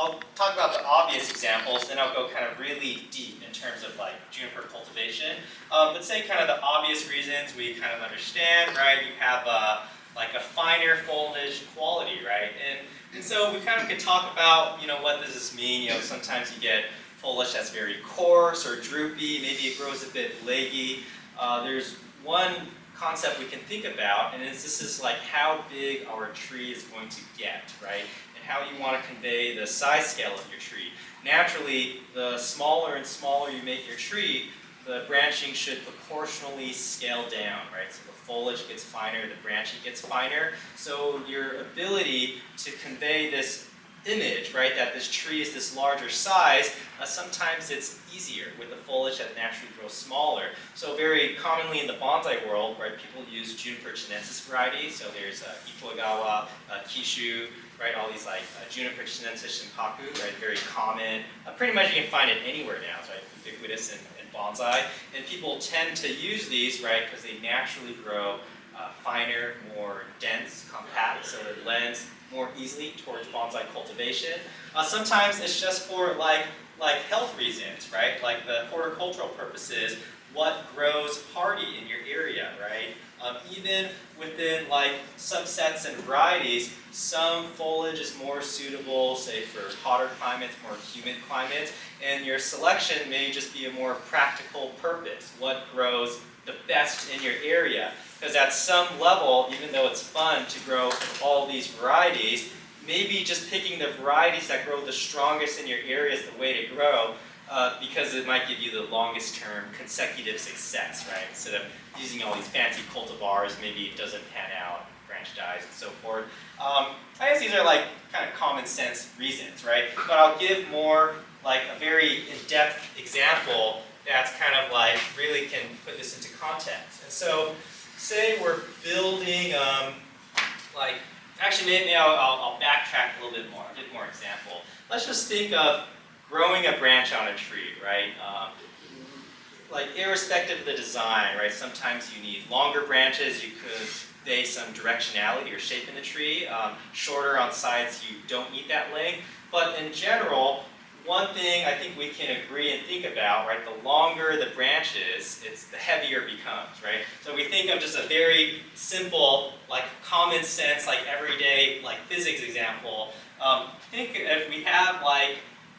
I'll talk about the obvious examples, then I'll go kind of really deep in terms of like juniper cultivation. But say kind of the obvious reasons we kind of understand, right? You have like a finer foliage quality, right? And so we kind of could talk about, what does this mean? Sometimes you get foliage that's very coarse or droopy, maybe it grows a bit leggy. There's one concept we can think about, and this is like how big our tree is going to get, right? And how you want to convey the size scale of your tree. Naturally, the smaller and smaller you make your tree, the branching should proportionally scale down, right? So the foliage gets finer, the branching gets finer. So your ability to convey this image, right, that this tree is this larger size, sometimes it's easier with the foliage that naturally grows smaller. So very commonly in the bonsai world, right, people use Juniper chinensis varieties. So there's Itogawa, Kishu, right, all these like Juniper chinensis shinpaku, right, very common. Pretty much you can find it anywhere now, right, ubiquitous in bonsai. And people tend to use these, right, because they naturally grow finer, more dense, compact, so it lends more easily towards bonsai cultivation. Sometimes it's just for like health reasons, right? Like the horticultural purposes, what grows hardy in your area, right? Even within like subsets and varieties, some foliage is more suitable, say for hotter climates, more humid climates, and your selection may just be a more practical purpose. What grows the best in your area? Because at some level, even though it's fun to grow all these varieties, maybe just picking the varieties that grow the strongest in your area is the way to grow, because it might give you the longest term consecutive success, right? Instead of using all these fancy cultivars, maybe it doesn't pan out, branch dies, and so forth. I guess these are like kind of common sense reasons, right? But I'll give more like a very in-depth example that's kind of like really can put this into context. And so, say we're building, actually maybe I'll backtrack a little bit more, give more example. Let's just think of growing a branch on a tree, right? Like irrespective of the design, right? Sometimes you need longer branches, you could convey some directionality or shape in the tree. Shorter on sides, you don't need that length. But in general, one thing I think we can agree and think about, right, the longer the branch is, the heavier it becomes, right? So we think of just a very simple, like common sense, like everyday, like physics example. Think if we have like,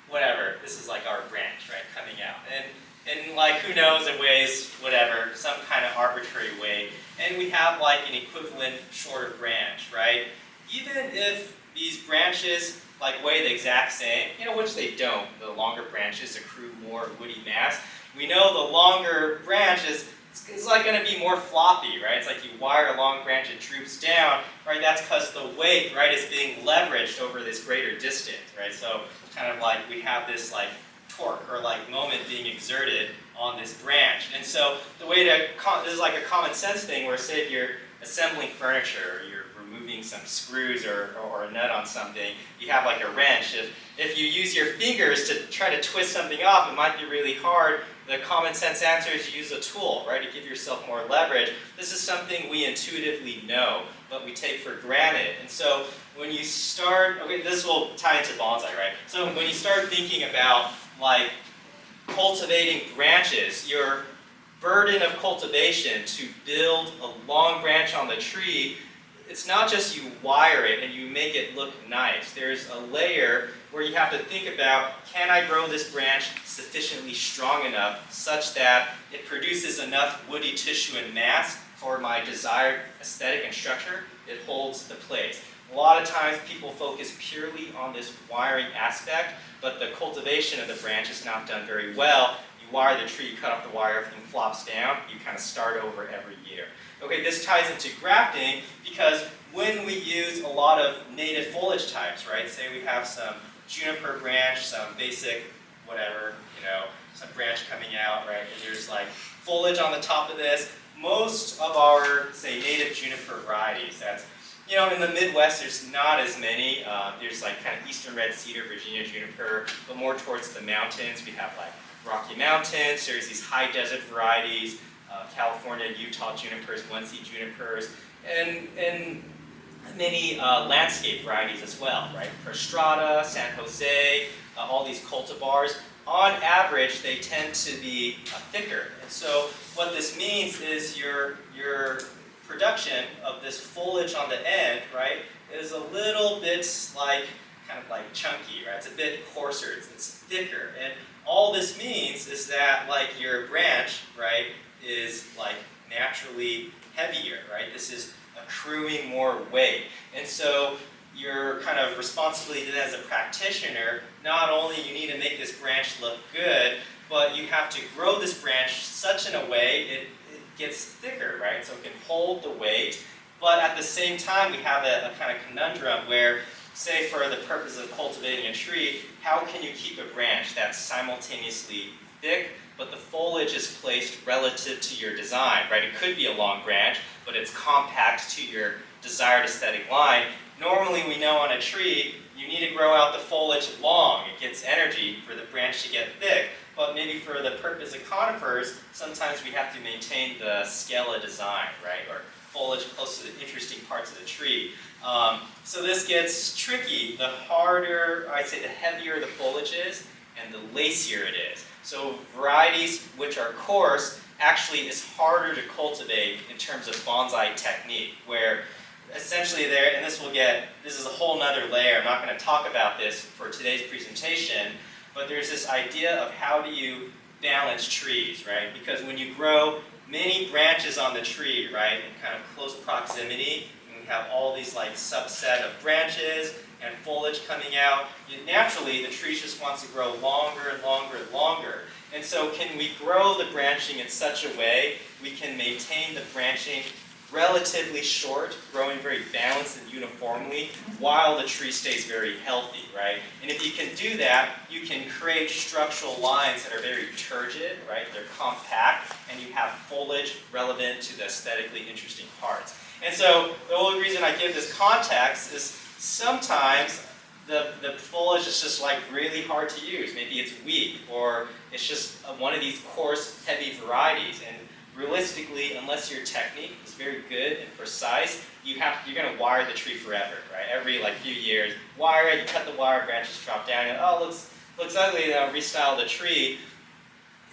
whatever, this is like our branch, right, coming out. And like, who knows, it weighs whatever, some kind of arbitrary weight. And we have like an equivalent shorter branch, right? Even if these branches like weigh the exact same, which they don't. The longer branches accrue more woody mass. We know the longer branches, it's like going to be more floppy, right? It's like you wire a long branch, it droops down, right? That's because the weight, right, is being leveraged over this greater distance, right? So kind of like we have this like torque or like moment being exerted on this branch. And so the way to, this is like a common sense thing where say if you're assembling furniture, or you're removing some screws or a nut on something, you have like a wrench. If you use your fingers to try to twist something off, it might be really hard. The common sense answer is use a tool, right, to give yourself more leverage. This is something we intuitively know, but we take for granted. And so when you start, okay, this will tie into bonsai, right? So when you start thinking about like cultivating branches, your burden of cultivation to build a long branch on the tree, it's not just you wire it and you make it look nice. There's a layer where you have to think about, can I grow this branch sufficiently strong enough such that it produces enough woody tissue and mass for my desired aesthetic and structure? It holds the place. A lot of times people focus purely on this wiring aspect, but the cultivation of the branch is not done very well. You wire the tree, you cut off the wire, everything flops down, you kind of start over every year. Okay, this ties into grafting because when we use a lot of native foliage types, right? Say we have some juniper branch, some basic whatever, some branch coming out, right? And there's like foliage on the top of this. Most of our, say, native juniper varieties, that's, in the Midwest, there's not as many. There's like kind of eastern red cedar, Virginia juniper, but more towards the mountains. We have like Rocky Mountains. There's these high desert varieties. California, Utah junipers, one-seed junipers, and many landscape varieties as well, right? Prostrata, San Jose, all these cultivars. On average, they tend to be thicker. And so what this means is your production of this foliage on the end, right, is a little bit like, kind of like chunky, right? It's a bit coarser, it's thicker. And all this means is that like your branch, right, is like naturally heavier, right? This is accruing more weight. And so your kind of responsibility then as a practitioner, not only you need to make this branch look good, but you have to grow this branch such in a way it gets thicker, right? So it can hold the weight. But at the same time, we have a kind of conundrum where, say for the purpose of cultivating a tree, how can you keep a branch that's simultaneously thick, but the foliage is placed relative to your design, right? It could be a long branch, but it's compact to your desired aesthetic line. Normally we know on a tree, you need to grow out the foliage long. It gets energy for the branch to get thick. But maybe for the purpose of conifers, sometimes we have to maintain the scala design, right? Or foliage close to the interesting parts of the tree. So this gets tricky. The harder, I'd say the heavier the foliage is, and the lacier it is. So varieties which are coarse actually is harder to cultivate in terms of bonsai technique, where essentially there, and this is a whole nother layer, I'm not going to talk about this for today's presentation, but there's this idea of how do you balance trees, right? Because when you grow many branches on the tree, right, in kind of close proximity, and we have all these like subset of branches and foliage coming out, naturally the tree just wants to grow longer and longer and longer. And so can we grow the branching in such a way we can maintain the branching relatively short, growing very balanced and uniformly, while the tree stays very healthy, right? And if you can do that, you can create structural lines that are very turgid, right? They're compact, and you have foliage relevant to the aesthetically interesting parts. And so the only reason I give this context is sometimes the foliage is just like really hard to use. Maybe it's weak, or it's just one of these coarse, heavy varieties. And realistically, unless your technique is very good and precise, you're going to wire the tree forever, right? Every like few years, wire it, you cut the wire, branches drop down, and oh, looks ugly, now restyle the tree.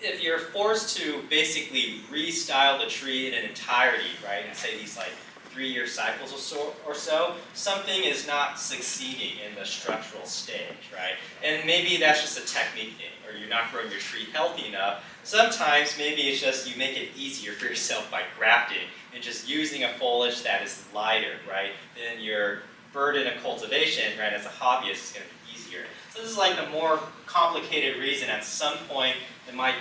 If you're forced to basically restyle the tree in an entirety, right, and say these like 3-year cycles or so, something is not succeeding in the structural stage, right? And maybe that's just a technique thing, or you're not growing your tree healthy enough. Sometimes maybe it's just you make it easier for yourself by grafting and just using a foliage that is lighter, right? Then your burden of cultivation, right, as a hobbyist is going to be easier. So this is like the more complicated reason at some point it might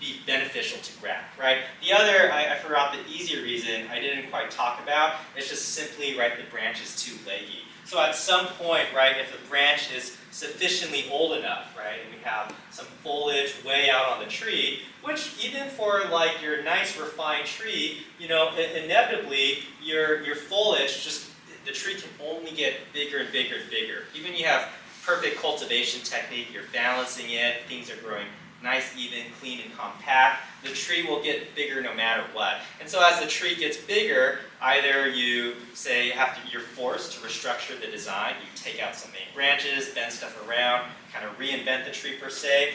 be beneficial to graft, right? The other, I forgot the easier reason I didn't quite talk about, it's just simply, right, the branch is too leggy. So at some point, right, if the branch is sufficiently old enough, right, and we have some foliage way out on the tree, which even for like your nice refined tree, you know, inevitably your foliage just, the tree can only get bigger and bigger and bigger. Even you have perfect cultivation technique, you're balancing it, things are growing nice, even, clean, and compact, the tree will get bigger no matter what. And so as the tree gets bigger, either you say you're forced to restructure the design, you take out some main branches, bend stuff around, kind of reinvent the tree per se,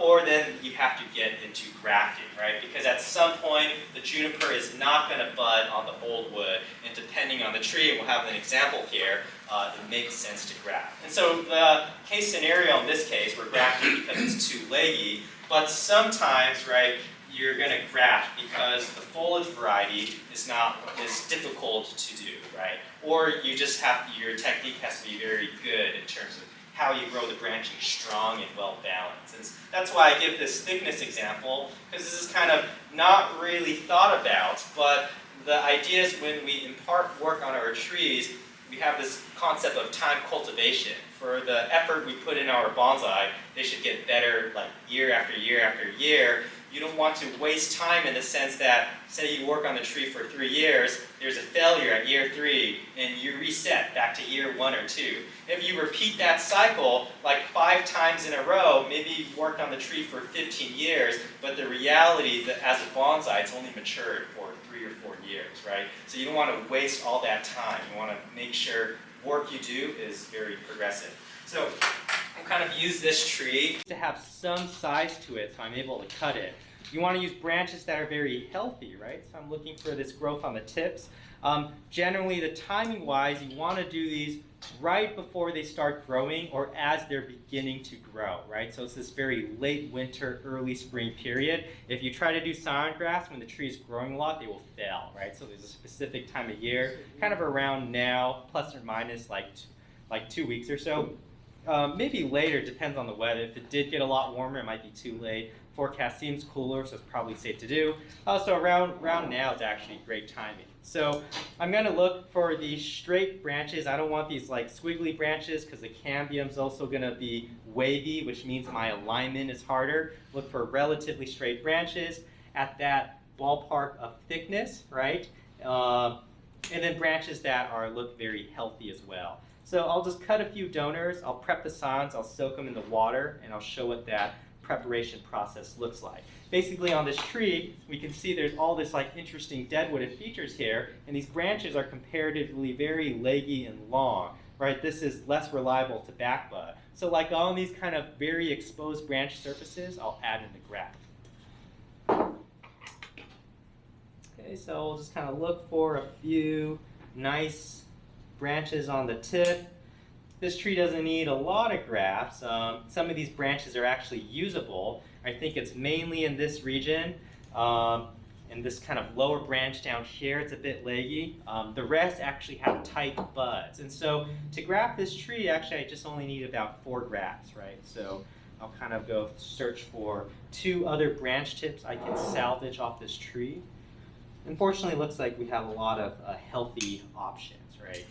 or then you have to get into grafting, right? Because at some point, the juniper is not going to bud on the old wood, and depending on the tree, and we'll have an example here, it makes sense to graft. And so the case scenario in this case, we're grafting because it's too leggy, but sometimes, right, you're going to graft because the foliage variety is difficult to do, right? Or you just your technique has to be very good in terms of how you grow the branching strong and well balanced. And that's why I give this thickness example, because this is kind of not really thought about, but the idea is when we impart work on our trees, we have this concept of time cultivation. For the effort we put in our bonsai, they should get better like year after year after year. You don't want to waste time in the sense that, say you work on the tree for 3 years, there's a failure at year 3, and you reset back to year 1 or 2. If you repeat that cycle like 5 times in a row, maybe you've worked on the tree for 15 years, but the reality that as a bonsai, it's only matured for 3 3 or 4 years, right? So you don't want to waste all that time. You want to make sure work you do is very progressive. So I'll kind of use this tree to have some size to it so I'm able to cut it. You want to use branches that are very healthy, right? So I'm looking for this growth on the tips. Generally, the timing-wise, you want to do these right before they start growing or as they're beginning to grow, right? So it's this very late winter, early spring period. If you try to do scion grafts when the tree is growing a lot, they will fail, right? So there's a specific time of year, kind of around now, plus or minus like 2 weeks or so. Maybe later, depends on the weather. If it did get a lot warmer, it might be too late. Forecast seems cooler, so it's probably safe to do. So around now is actually great timing. So I'm going to look for these straight branches. I don't want these like squiggly branches because the cambium is also going to be wavy, which means my alignment is harder. Look for relatively straight branches at that ballpark of thickness, right? And then branches that look very healthy as well. So I'll just cut a few donors. I'll prep the scions. I'll soak them in the water, and I'll show what that preparation process looks like. Basically on this tree, we can see there's all this like interesting deadwooded features here, and these branches are comparatively very leggy and long, right? This is less reliable to backbud. So like on these kind of very exposed branch surfaces, I'll add in the graft. Okay, so we'll just kind of look for a few nice branches on the tip. This tree doesn't need a lot of grafts. Some of these branches are actually usable. I think it's mainly in this region. And this kind of lower branch down here, it's a bit leggy. The rest actually have tight buds. And so to graft this tree, actually I just only need about 4 grafts, right? So I'll kind of go search for 2 other branch tips I can salvage off this tree. Unfortunately, it looks like we have a lot of healthy options, right?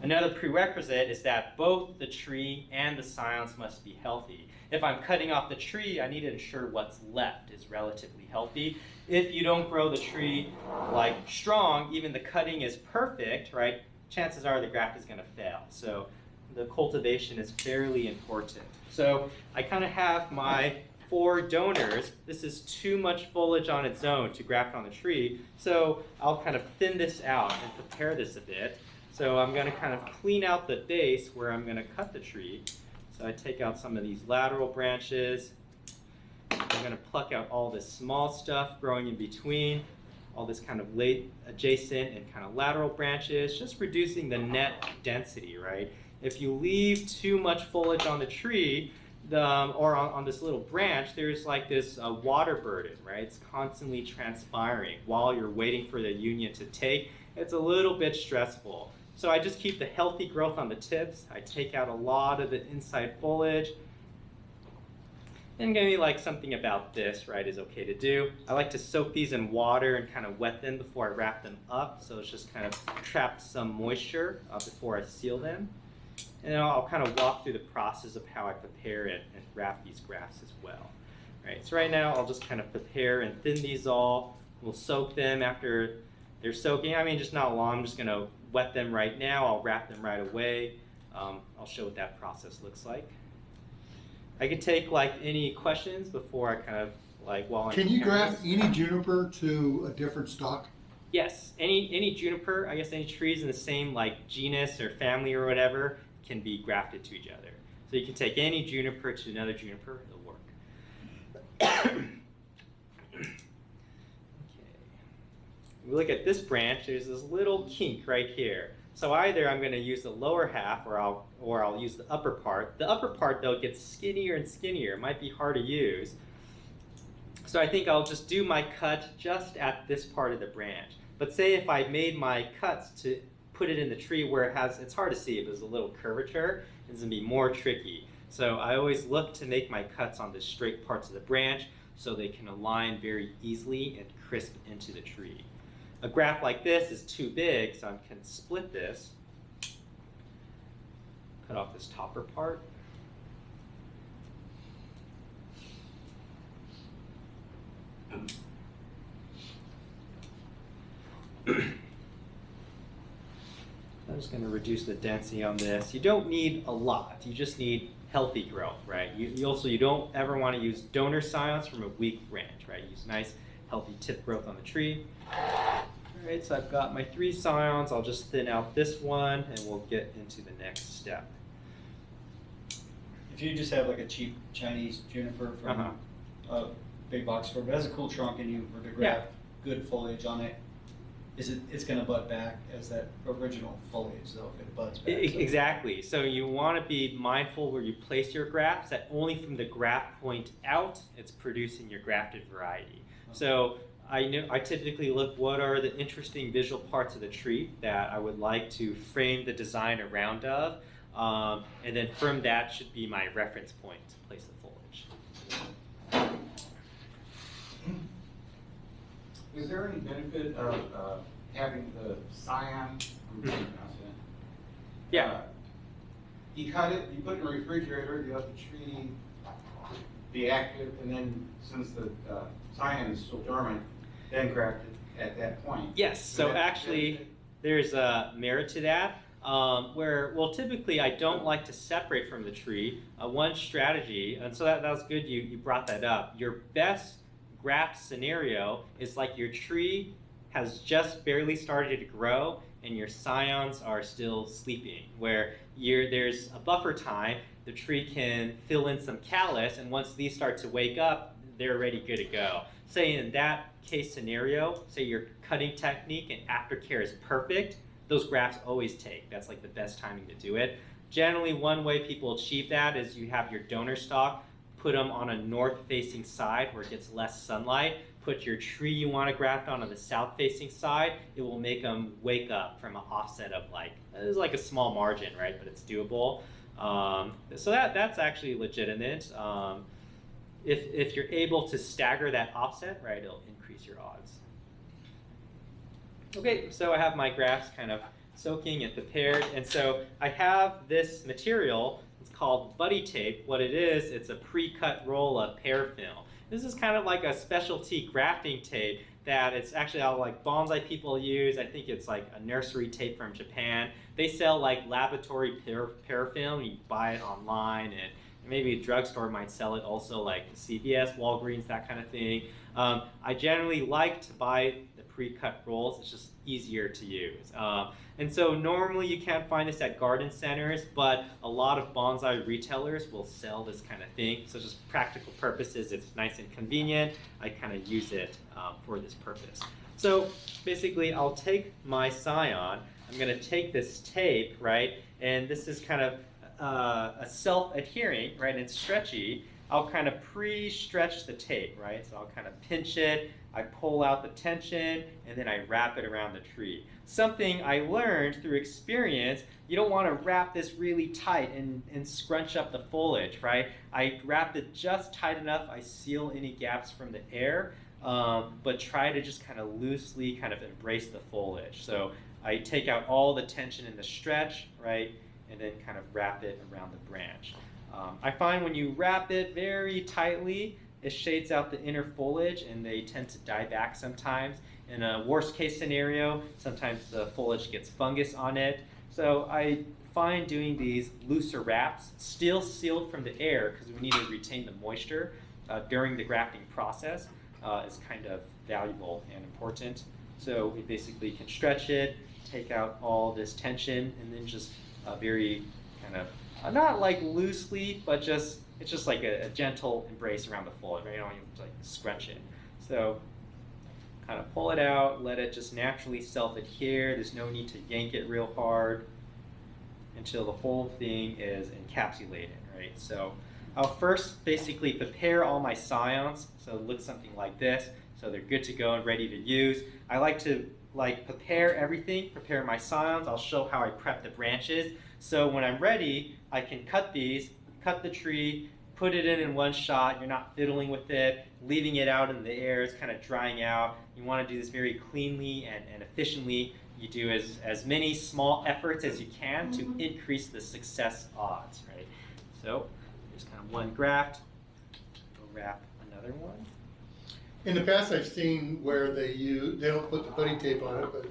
Another prerequisite is that both the tree and the scions must be healthy. If I'm cutting off the tree, I need to ensure what's left is relatively healthy. If you don't grow the tree like strong, even the cutting is perfect, right? Chances are the graft is going to fail. So the cultivation is fairly important. So I kind of have my 4 donors. This is too much foliage on its own to graft on the tree. So I'll kind of thin this out and prepare this a bit. So I'm going to kind of clean out the base where I'm going to cut the tree. So I take out some of these lateral branches. I'm going to pluck out all this small stuff growing in between, all this kind of late adjacent and kind of lateral branches, just reducing the net density, right? If you leave too much foliage on the tree, or on this little branch, there's like this water burden, right? It's constantly transpiring while you're waiting for the union to take. It's a little bit stressful. So I just keep the healthy growth on the tips. I take out a lot of the inside foliage. And maybe like something about this, right, is okay to do. I like to soak these in water and kind of wet them before I wrap them up. So it's just kind of trapped some moisture before I seal them. And I'll kind of walk through the process of how I prepare it and wrap these grafts as well. Right, so right now I'll just kind of prepare and thin these all. We'll soak them after they're soaking. I mean, just not long. I'm just going to wet them right now. I'll wrap them right away. I'll show what that process looks like. I could take like any questions before I kind of like while I'm. Can you graft any juniper to a different stock? Yes, any juniper, I guess any trees in the same like genus or family or whatever can be grafted to each other. So you can take any juniper to another juniper, it'll work. Okay. We look at this branch, there's this little kink right here. So either I'm going to use the lower half or I'll use the upper part. The upper part though gets skinnier and skinnier. It might be hard to use. So I think I'll just do my cut just at this part of the branch. But say if I made my cuts to put it in the tree where it's hard to see if there's a little curvature, it's going to be more tricky. So I always look to make my cuts on the straight parts of the branch so they can align very easily and crisp into the tree. A graft like this is too big, so I can split this, cut off this topper part. I'm just going to reduce the density on this. You don't need a lot. You just need healthy growth, right? You don't ever want to use donor scions from a weak branch, right? Use nice, healthy tip growth on the tree. All right, so I've got my 3 scions. I'll just thin out this one and we'll get into the next step. If you just have like a cheap Chinese juniper from a big box store, but has a cool trunk and you were to graft good foliage on it, it's going to bud back as that original foliage though, if it buds back. Exactly. So you want to be mindful where you place your grafts, that only from the graft point out, it's producing your grafted variety. So I typically look what are the interesting visual parts of the tree that I would like to frame the design around of. And then from that should be my reference point to place the foliage. Is there any benefit of having the scion? Yeah. You cut it, you put it in a refrigerator, you let the tree be active, and then since the scion is still dormant, then graft it at that point. Yes. So actually, there's a merit to that. Where, well, typically I don't like to separate from the tree. One strategy, and so that was good you brought that up. Your best graft scenario is like your tree has just barely started to grow and your scions are still sleeping, where there's a buffer time, the tree can fill in some callus, and once these start to wake up, they're already good to go. Say in that case scenario, say your cutting technique and aftercare is perfect, those grafts always take. That's like the best timing to do it. Generally, one way people achieve that is you have your donor stalk, put them on a north-facing side where it gets less sunlight, put your tree you want to graft on the south-facing side. It will make them wake up from an offset of it's like a small margin, right? But it's doable. So that's actually legitimate. If you're able to stagger that offset, right, it'll increase your odds. Okay, so I have my grafts kind of soaking and prepared, and so I have this material. It's called buddy tape. What it is, it's a pre-cut roll of parafilm. This is kind of like a specialty grafting tape that it's actually how like bonsai people use. I think it's like a nursery tape from Japan. They sell like laboratory parafilm. You buy it online, and maybe a drugstore might sell it also, like CVS, Walgreens, that kind of thing. I generally like to buy the pre-cut rolls. It's just easier to use. And so normally you can't find this at garden centers, but a lot of bonsai retailers will sell this kind of thing. So just practical purposes, it's nice and convenient. I kind of use it for this purpose. So basically I'll take my scion, I'm gonna take this tape, right? And this is kind of a self-adhering, right, and stretchy. I'll kind of pre-stretch the tape, right? So I'll kind of pinch it, I pull out the tension, and then I wrap it around the tree. Something I learned through experience, you don't want to wrap this really tight and scrunch up the foliage, right? I wrap it just tight enough, I seal any gaps from the air, but try to just kind of loosely kind of embrace the foliage. So I take out all the tension in the stretch, right? And then kind of wrap it around the branch. I find when you wrap it very tightly, it shades out the inner foliage and they tend to die back sometimes. In a worst case scenario, sometimes the foliage gets fungus on it. So I find doing these looser wraps, still sealed from the air because we need to retain the moisture during the grafting process, is kind of valuable and important. So we basically can stretch it, take out all this tension, and then just very kind of, not like loosely, but it's just like a gentle embrace around the foliage, right? You don't even like scrunch it. So kind of pull it out, let it just naturally self-adhere. There's no need to yank it real hard until the whole thing is encapsulated, right? So I'll first basically prepare all my scions, so it looks something like this. So they're good to go and ready to use. I like to prepare everything, prepare my scions. I'll show how I prep the branches. So when I'm ready, I can cut these, cut the tree, put it in one shot. You're not fiddling with it, leaving it out in the air. It's kind of drying out. You want to do this very cleanly and efficiently. You do as many small efforts as you can to increase the success odds, right? So there's kind of one graft. We'll wrap another one. In the past, I've seen where they don't put the buddy tape on it, but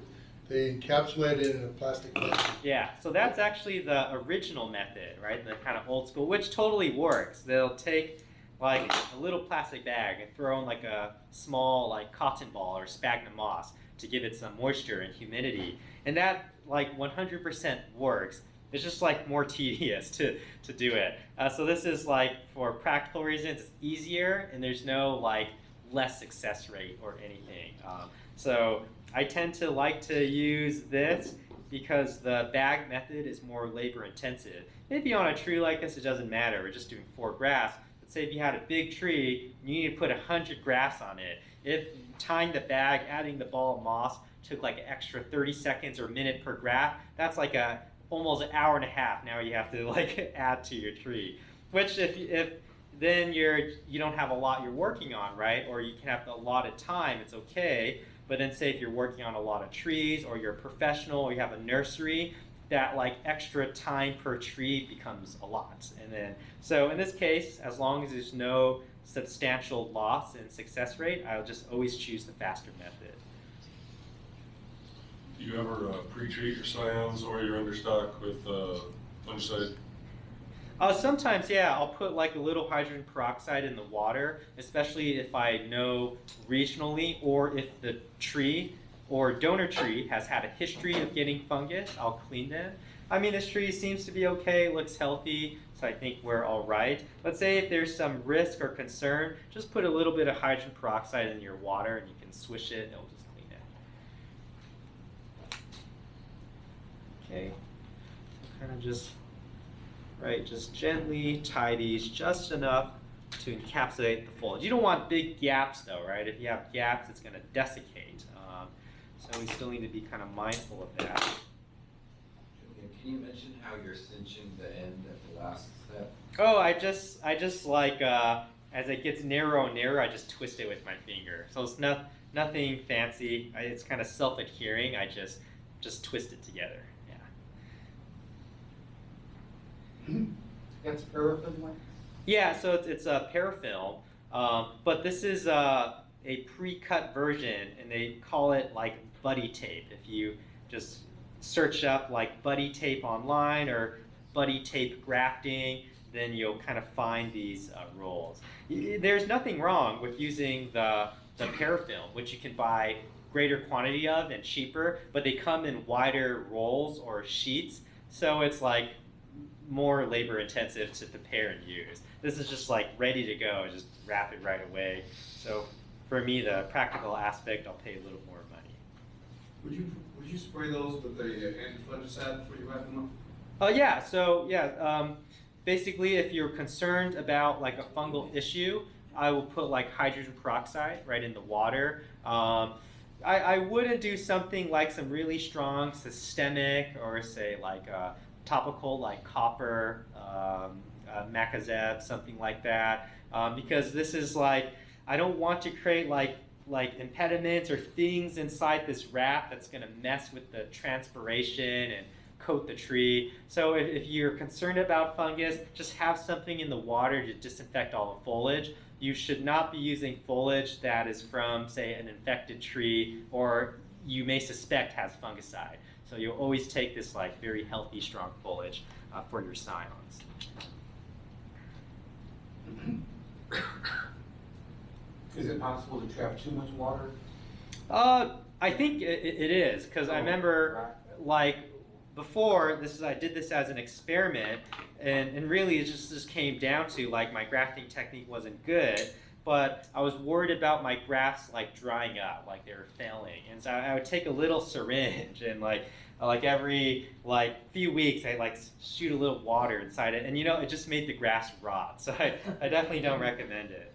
they encapsulate it in a plastic bag. Yeah, so that's actually the original method, right? The kind of old school, which totally works. They'll take like a little plastic bag and throw in like a small like cotton ball or sphagnum moss to give it some moisture and humidity. And that like 100% works. It's just like more tedious to do it. So this is like for practical reasons, it's easier and there's no like less success rate or anything. So I tend to like to use this because the bag method is more labor intensive. Maybe on a tree like this, it doesn't matter. We're just doing 4 grafts. But say if you had a big tree, you need to put 100 grafts on it. If tying the bag, adding the ball of moss took like an extra 30 seconds or a minute per graft, that's like almost an hour and a half now you have to like add to your tree. Which if then you don't have a lot you're working on, right? Or you can have a lot of time, it's okay. But then say if you're working on a lot of trees or you're a professional or you have a nursery, that like extra time per tree becomes a lot. And then, so in this case, as long as there's no substantial loss in success rate, I'll just always choose the faster method. Do you ever pre-treat your scions or your understock with fungicide? Sometimes, yeah, I'll put like a little hydrogen peroxide in the water, especially if I know regionally or if the tree or donor tree has had a history of getting fungus, I'll clean them. I mean, this tree seems to be okay, looks healthy, so I think we're all right. Let's say if there's some risk or concern, just put a little bit of hydrogen peroxide in your water and you can swish it and it'll just clean it. Okay, kind of just gently tie these just enough to encapsulate the foliage. You don't want big gaps though, right? If you have gaps, it's going to desiccate. So we still need to be kind of mindful of that. Julian, can you mention how you're cinching the end at the last step? Oh, I just like, as it gets narrower and narrower, I just twist it with my finger. So it's nothing fancy. It's kind of self-adhering. I just twist it together. Yeah. That's paraffin wax? Yeah, so it's a parafilm, but this is a pre-cut version, and they call it like buddy tape. If you just search up like buddy tape online or buddy tape grafting, then you'll kind of find these rolls. There's nothing wrong with using the parafilm, which you can buy greater quantity of and cheaper, but they come in wider rolls or sheets, so it's like more labor intensive to prepare and use. This is just like ready to go, just wrap it right away. So for me, the practical aspect, I'll pay a little more money. Would you spray those with the anti-fungicide before you wrap them up? Oh yeah, so yeah, basically if you're concerned about like a fungal issue, I will put like hydrogen peroxide right in the water. I wouldn't do something like some really strong systemic or say like topical like copper, Macazeb, something like that, because this is like, I don't want to create like impediments or things inside this wrap that's going to mess with the transpiration and coat the tree. So if you're concerned about fungus, just have something in the water to disinfect all the foliage. You should not be using foliage that is from, say, an infected tree or you may suspect has fungicide. So you'll always take this like very healthy, strong foliage for your scions. Is it possible to trap too much water? I think it is, because I remember like before I did this as an experiment, and really it just came down to like my grafting technique wasn't good, but I was worried about my grafts like drying up, like they were failing, and so I would take a little syringe and like every like few weeks I'd like shoot a little water inside it, and you know it just made the grafts rot. So I definitely don't recommend it.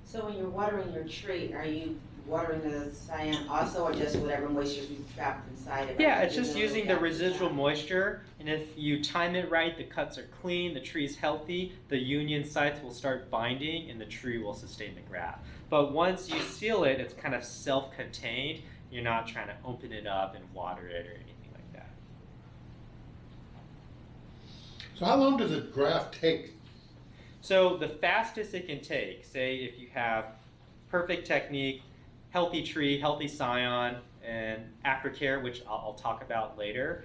So when you're watering your tree, are you watering the cyan also, or just whatever moisture you've trapped inside it? Yeah, it's just using the residual moisture, and if you time it right, the cuts are clean, the tree's healthy, the union sites will start binding, and the tree will sustain the graft. But once you seal it, it's kind of self-contained. You're not trying to open it up and water it or anything like that. So how long does a graft take? So the fastest it can take, say if you have perfect technique, healthy tree, healthy scion, and aftercare, which I'll talk about later,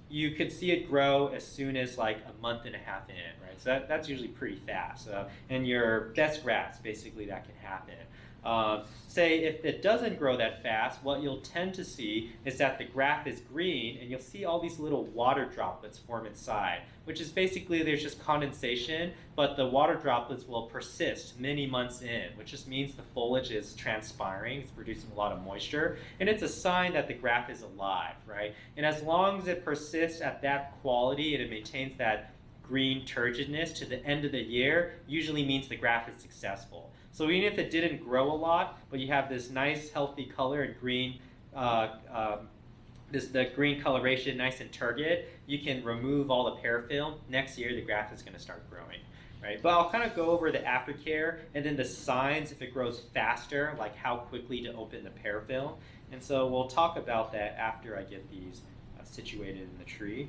you could see it grow as soon as like a month and a half in, right? So that's usually pretty fast. And your best grafts, basically, that can happen. Say if it doesn't grow that fast, what you'll tend to see is that the graft is green and you'll see all these little water droplets form inside, which is basically there's just condensation, but the water droplets will persist many months in, which just means the foliage is transpiring, it's producing a lot of moisture, and it's a sign that the graft is alive, right? And as long as it persists at that quality and it maintains that green turgidness to the end of the year, usually means the graft is successful. So even if it didn't grow a lot, but you have this nice healthy color and green, the green coloration nice and turgid, you can remove all the parafilm. Next year the graft is going to start growing, right? But I'll kind of go over the aftercare and then the signs if it grows faster, like how quickly to open the parafilm. And so we'll talk about that after I get these situated in the tree.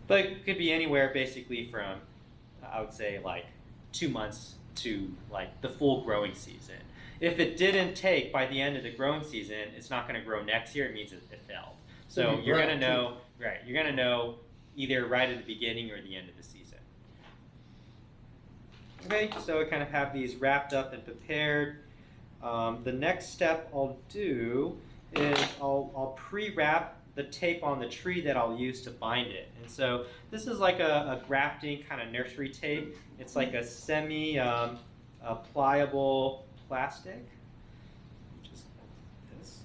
But it could be anywhere basically from, I would say, like 2 months to like the full growing season. If it didn't take by the end of the growing season, it's not going to grow next year. It means it failed. So you're going to know, right? You're going to know either right at the beginning or the end of the season. Okay, so I kind of have these wrapped up and prepared. The next step I'll do is I'll pre-wrap the tape on the tree that I'll use to bind it. And so this is like a grafting kind of nursery tape. It's like a pliable plastic. Just like this.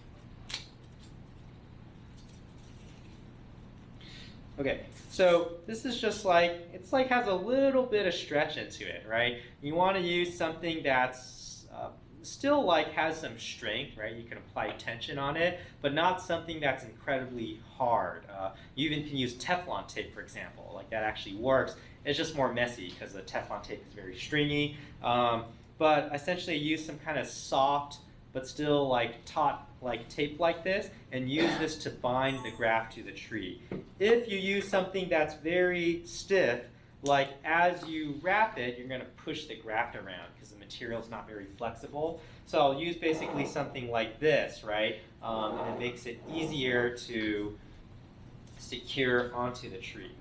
Okay, so this is just like, it's like has a little bit of stretch into it, right? You want to use something that's still like has some strength, right? You can apply tension on it, but not something that's incredibly hard. You even can use Teflon tape, for example. Like that actually works. It's just more messy because the Teflon tape is very stringy. But essentially use some kind of soft, but still like taut like tape like this, and use this to bind the graft to the tree. If you use something that's very stiff, like as you wrap it, you're going to push the graft around because the material is not very flexible. So I'll use basically something like this, right? And it makes it easier to secure onto the tree.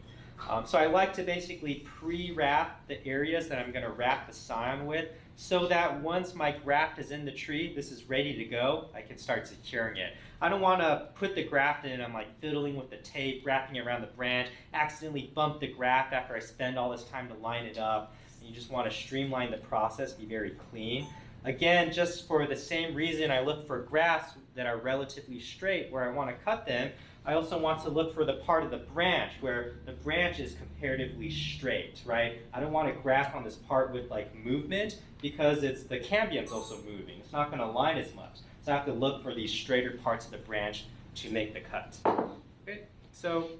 So I like to basically pre-wrap the areas that I'm going to wrap the scion with so that once my graft is in the tree, this is ready to go, I can start securing it. I don't want to put the graft in and I'm like fiddling with the tape, wrapping it around the branch, accidentally bump the graft after I spend all this time to line it up. You just want to streamline the process, be very clean. Again, just for the same reason I look for grafts that are relatively straight where I want to cut them, I also want to look for the part of the branch where the branch is comparatively straight, right? I don't want to graft on this part with like movement because the cambium's also moving. It's not going to line as much. So I have to look for these straighter parts of the branch to make the cut. Okay, so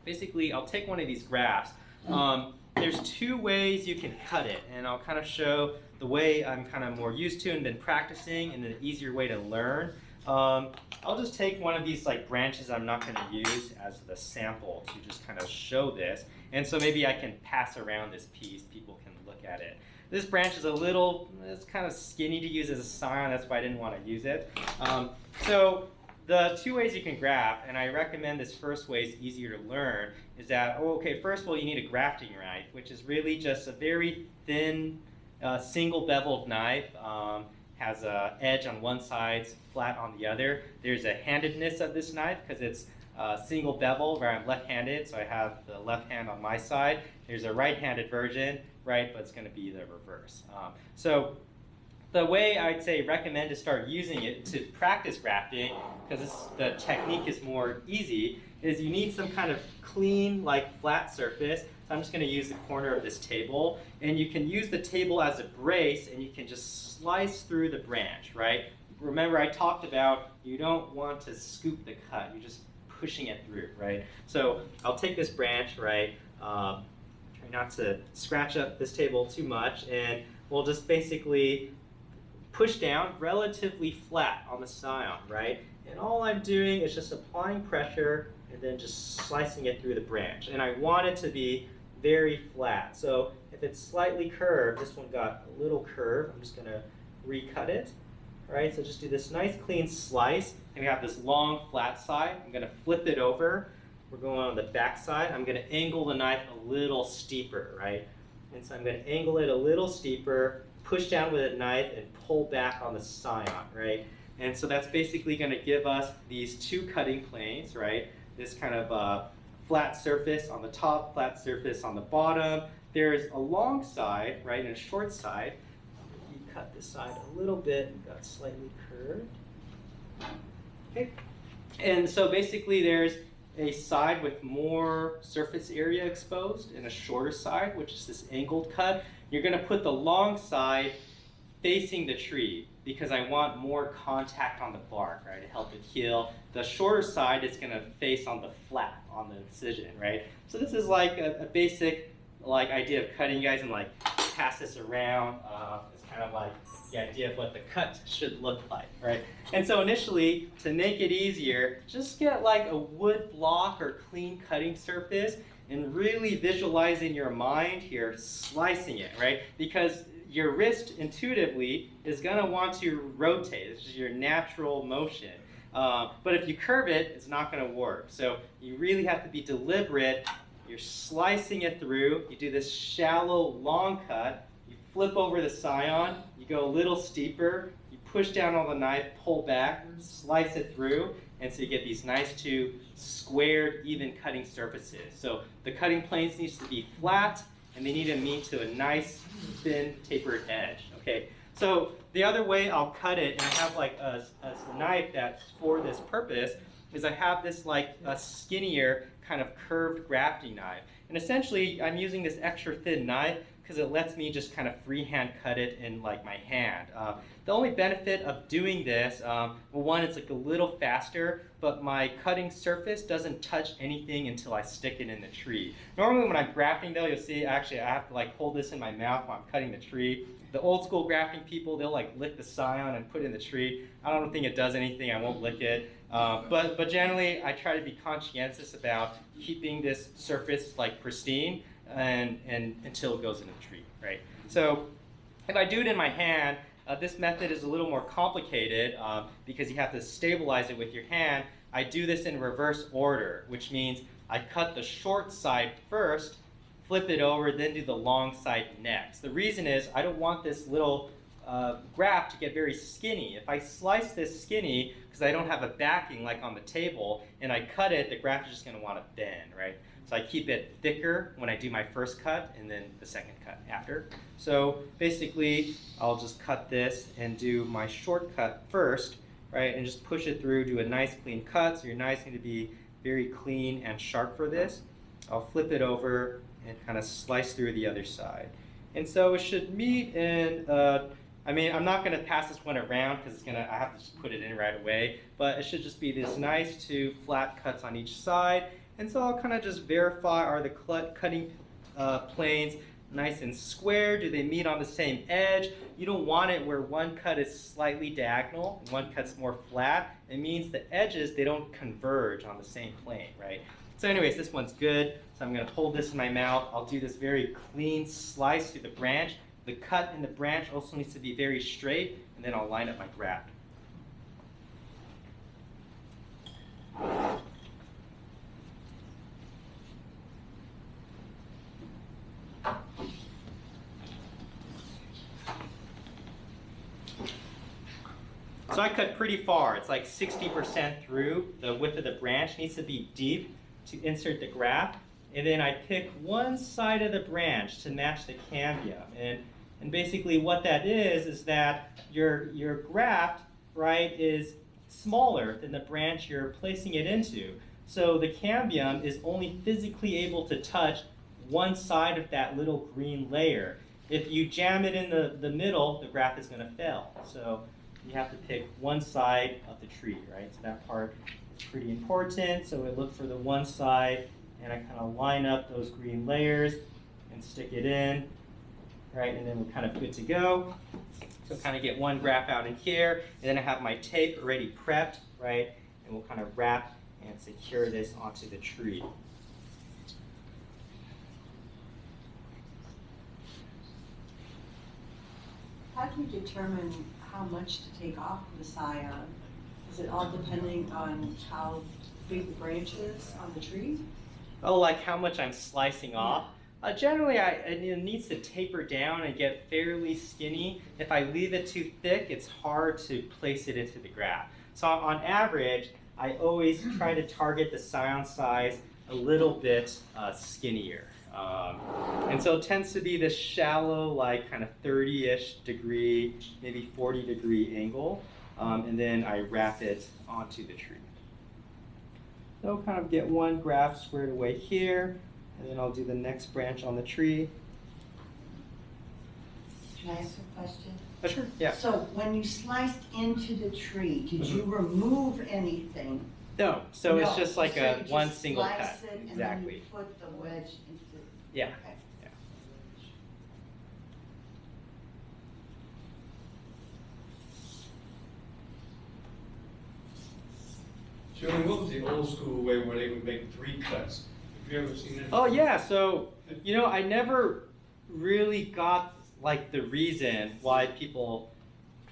basically I'll take one of these grafts. There's 2 ways you can cut it, and I'll kind of show the way I'm kind of more used to and been practicing and the easier way to learn. I'll just take one of these like branches I'm not going to use as the sample to just kind of show this. And so maybe I can pass around this piece, people can look at it. This branch is it's kind of skinny to use as a scion, that's why I didn't want to use it. So the 2 ways you can graft, and I recommend this first way is easier to learn, is that, first of all, you need a grafting knife, which is really just a very thin, single beveled knife. Has an edge on one side, flat on the other. There's a handedness of this knife because it's single bevel where I'm left-handed, so I have the left hand on my side. There's a right-handed version, right, but it's going to be the reverse. So the way I'd say recommend to start using it to practice grafting, because the technique is more easy, is you need some kind of clean, like flat surface. So I'm just going to use the corner of this table, and you can use the table as a brace, and you can just slice through the branch, right? Remember I talked about you don't want to scoop the cut, you're just pushing it through, right? So I'll take this branch, right, try not to scratch up this table too much, and we'll just basically push down relatively flat on the scion, right? And all I'm doing is just applying pressure and then just slicing it through the branch. And I want it to be very flat. So if it's slightly curved, this one got a little curve, I'm just going to recut it. right? So just do this nice clean slice, and we have this long flat side. I'm gonna flip it over. We're going on the back side. I'm gonna angle the knife a little steeper, right? And so I'm gonna angle it a little steeper, push down with a knife, and pull back on the scion, right? And so that's basically gonna give us these two cutting planes, right? This kind of flat surface on the top, flat surface on the bottom. There's a long side, right, and a short side. You cut this side a little bit, and got slightly curved. Okay, and so basically there's a side with more surface area exposed and a shorter side, which is this angled cut. You're gonna put the long side facing the tree because I want more contact on the bark, right, to help it heal. The shorter side is gonna face on the flat, on the incision, right? So this is like a basic idea of cutting, guys, and pass this around. It's kind of like the idea of what the cut should look like, right? And so initially, to make it easier, just get a wood block or clean cutting surface and really visualize in your mind here, slicing it, right? Because your wrist intuitively is gonna want to rotate. This is your natural motion. But if you curve it, it's not gonna work. So you really have to be deliberate. You're slicing it through. You do this shallow, long cut. You flip over the scion. You go a little steeper. You push down on the knife, pull back, slice it through. And so you get these nice two squared, even cutting surfaces. So the cutting planes needs to be flat, and they need to meet to a nice, thin, tapered edge. Okay. So the other way I'll cut it, and I have a knife that's for this purpose, is I have this a skinnier kind of curved grafting knife. And essentially I'm using this extra thin knife because it lets me just kind of freehand cut it in my hand. The only benefit of doing this, well, one, it's a little faster, but my cutting surface doesn't touch anything until I stick it in the tree. Normally when I'm grafting though, you'll see actually I have to hold this in my mouth while I'm cutting the tree. The old school grafting people, they'll lick the scion and put it in the tree. I don't think it does anything, I won't lick it. But generally I try to be conscientious about keeping this surface pristine and until it goes into the tree, right? So if I do it in my hand, this method is a little more complicated because you have to stabilize it with your hand. I do this in reverse order, which means I cut the short side first, flip it over, then do the long side next. The reason is I don't want this little graft to get very skinny. If I slice this skinny, because I don't have a backing like on the table, and I cut it, the graft is just going to want to bend, right? So I keep it thicker when I do my first cut and then the second cut after. So basically, I'll just cut this and do my short cut first, right? And just push it through, do a nice clean cut. So your knives need to be very clean and sharp for this. I'll flip it over and kind of slice through the other side. And so it should meet in, I'm not going to pass this one around because I have to just put it in right away, but it should just be this nice two flat cuts on each side. And so I'll kind of just verify, are the cutting planes nice and square? Do they meet on the same edge? You don't want it where one cut is slightly diagonal and one cut's more flat. It means the edges, they don't converge on the same plane, right? So anyways, this one's good. So I'm going to hold this in my mouth. I'll do this very clean slice through the branch. The cut in the branch also needs to be very straight, and then I'll line up my graft. So I cut pretty far. It's 60% through. The width of the branch needs to be deep to insert the graft. And then I pick one side of the branch to match the cambium. And basically what that is that your graft, right, is smaller than the branch you're placing it into. So the cambium is only physically able to touch one side of that little green layer. If you jam it in the middle, the graft is going to fail. So you have to pick one side of the tree, right? So that part is pretty important. So we look for the one side, and I kind of line up those green layers and stick it in, right? And then we're kind of good to go. So kind of get one graft out in here, and then I have my tape already prepped, right? And we'll kind of wrap and secure this onto the tree. How do do you determine how much to take off of the scion? Is it all depending on how big the branch is on the tree? Oh, like how much I'm slicing off? Generally, it needs to taper down and get fairly skinny. If I leave it too thick, it's hard to place it into the graft. So on average, I always try to target the scion size a little bit skinnier. And so it tends to be this shallow, like kind of 30-ish degree, maybe 40-degree angle. And then I wrap it onto the tree. So I'll kind of get one graft squared away here, and then I'll do the next branch on the tree. Can I ask a question? Sure, yeah. So when you sliced into the tree, did you remove anything? No, so it's No, just like so a you just one single cut. slice it and then you Exactly. put the wedge into. Yeah. Okay. Julian, what was the old school way where they would make 3 cuts? Have you ever seen that? Oh yeah, so I never really got like the reason why people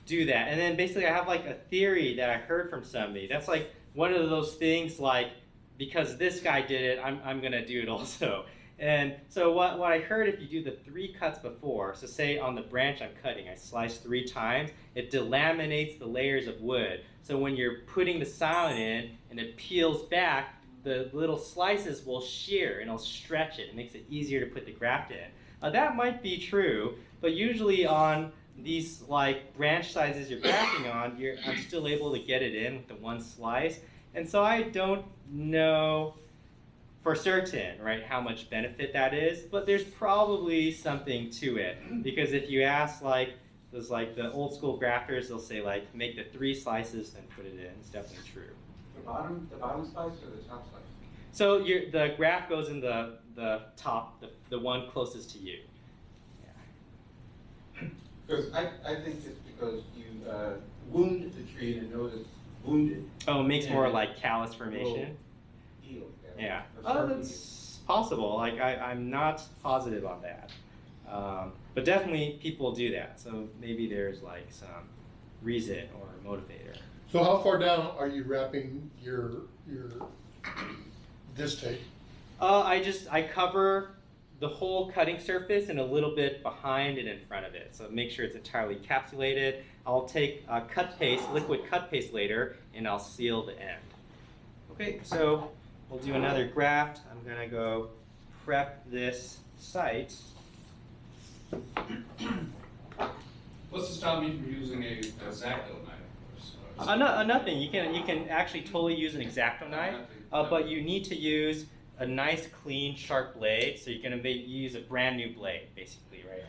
do that. And then basically I have like a theory that I heard from somebody. That's like one of those things like, because this guy did it, I'm gonna do it also. And so what I heard, if you do the 3 cuts before, so say on the branch I'm cutting, I slice 3 times, it delaminates the layers of wood. So when you're putting the scion in and it peels back, the little slices will shear and it'll stretch it. It makes it easier to put the graft in. That might be true, but usually on these like branch sizes you're grafting on, I'm still able to get it in with the one slice. And so I don't know for certain, right, how much benefit that is, but there's probably something to it. Because if you ask like those like the old school grafters, they'll say like make the 3 slices and put it in. It's definitely true. The bottom slice or the top slice? So the graft goes in the top, the one closest to you. Yeah. Because I think it's because you wound the tree and know it's wounded. Oh, it makes And more it like callus formation. Heal. Yeah. Or Oh, start that's possible. Like I'm not positive on that, but definitely people do that. So maybe there's like some reason or motivator. So how far down are you wrapping your this tape? I cover the whole cutting surface and a little bit behind and in front of it. So make sure it's entirely encapsulated. I'll take cut paste, liquid cut paste later, and I'll seal the end. Okay, so we'll do another graft. I'm gonna go prep this site. What's to stop me from using a X-Acto knife? Nothing. You can actually totally use an X-Acto knife, but you need to use a nice, clean, sharp blade. So you're gonna use a brand new blade, basically, right?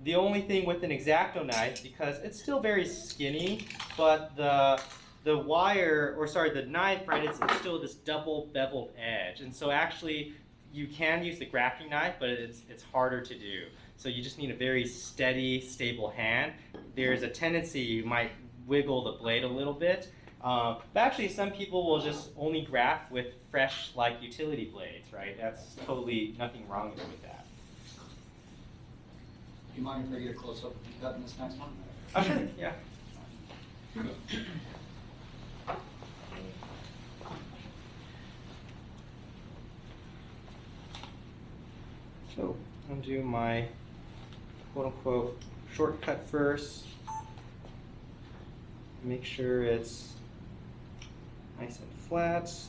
The only thing with an X-Acto knife, because it's still very skinny, but the wire, or sorry, the knife, right? It's still this double beveled edge, and so actually you can use the grafting knife, but it's harder to do. So you just need a very steady, stable hand. There's a tendency you might wiggle the blade a little bit. But actually, some people will just only graft with fresh, like utility blades, right? That's totally nothing wrong with that. Do you mind if I get a close up of you cutting this next one? Oh, sure, yeah. So I'll do my quote-unquote shortcut first. Make sure it's nice and flat. Just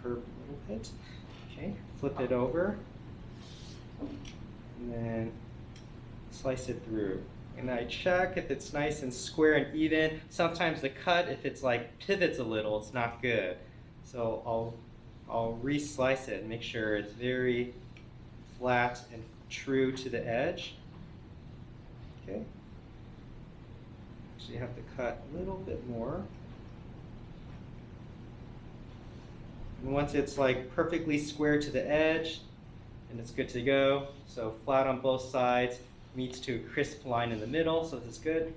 curve a little bit. Okay, flip it over. And then slice it through. And I check if it's nice and square and even. Sometimes the cut, if it's like pivots a little, it's not good. So I'll re-slice it and make sure it's very flat and true to the edge. Okay. So you have to cut a little bit more. And once it's like perfectly square to the edge, and it's good to go. So flat on both sides, meets to a crisp line in the middle, so this is good.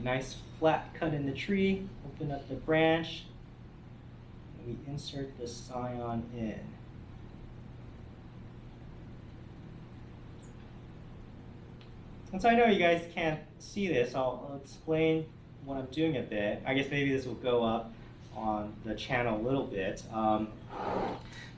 Nice flat cut in the tree, open up the branch, and we insert the scion in. And so I know you guys can't see this, I'll explain what I'm doing a bit. I guess maybe this will go up on the channel a little bit.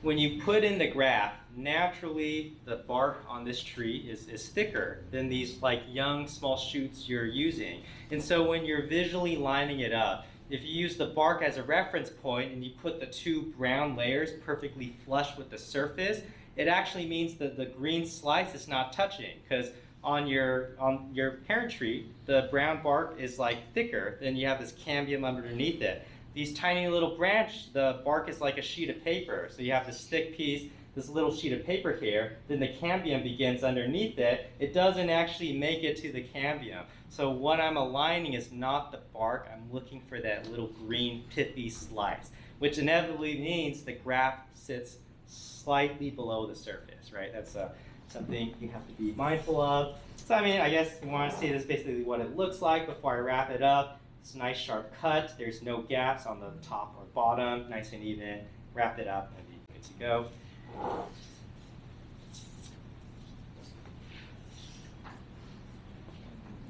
When you put in the graft, naturally the bark on this tree is thicker than these like young small shoots you're using. And so when you're visually lining it up, if you use the bark as a reference point and you put the two brown layers perfectly flush with the surface, it actually means that the green slice is not touching, because on your parent tree, the brown bark is like thicker, then you have this cambium underneath it. These tiny little branch, the bark is like a sheet of paper. So you have this thick piece, this little sheet of paper here, then the cambium begins underneath it. It doesn't actually make it to the cambium. So what I'm aligning is not the bark, I'm looking for that little green pithy slice, which inevitably means the graft sits slightly below the surface, right? That's something you have to be mindful of. So I mean, I guess you want to see this basically what it looks like before I wrap it up. It's a nice sharp cut. There's no gaps on the top or bottom. Nice and even. Wrap it up and be good to go.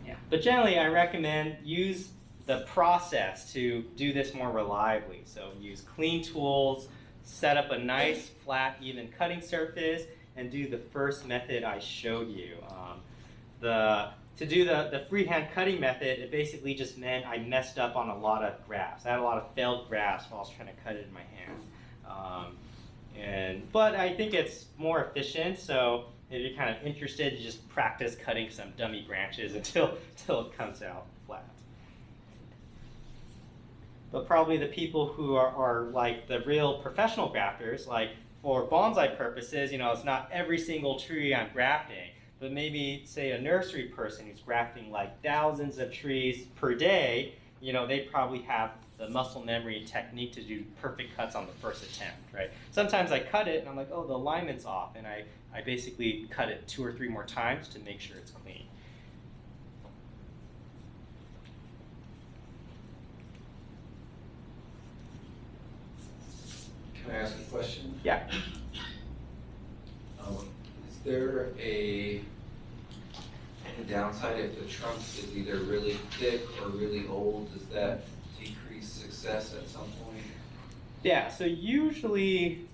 Yeah, but generally I recommend use the process to do this more reliably. So use clean tools, set up a nice flat even cutting surface, and do the first method I showed you. To do the freehand cutting method, it basically just meant I messed up on a lot of grafts. I had a lot of failed grafts while I was trying to cut it in my hand. But I think it's more efficient, so if you're kind of interested, you just practice cutting some dummy branches until it comes out flat. But probably the people who are like the real professional grafters, like for bonsai purposes, you know, it's not every single tree I'm grafting, but maybe say a nursery person who's grafting like thousands of trees per day, you know, they probably have the muscle memory technique to do perfect cuts on the first attempt, right? Sometimes I cut it and I'm like, oh, the alignment's off, and I basically cut it 2 or 3 more times to make sure it's clean. Can I ask a question? Yeah. Is there any downside if the trunk is either really thick or really old? Does that decrease success at some point? Yeah, so usually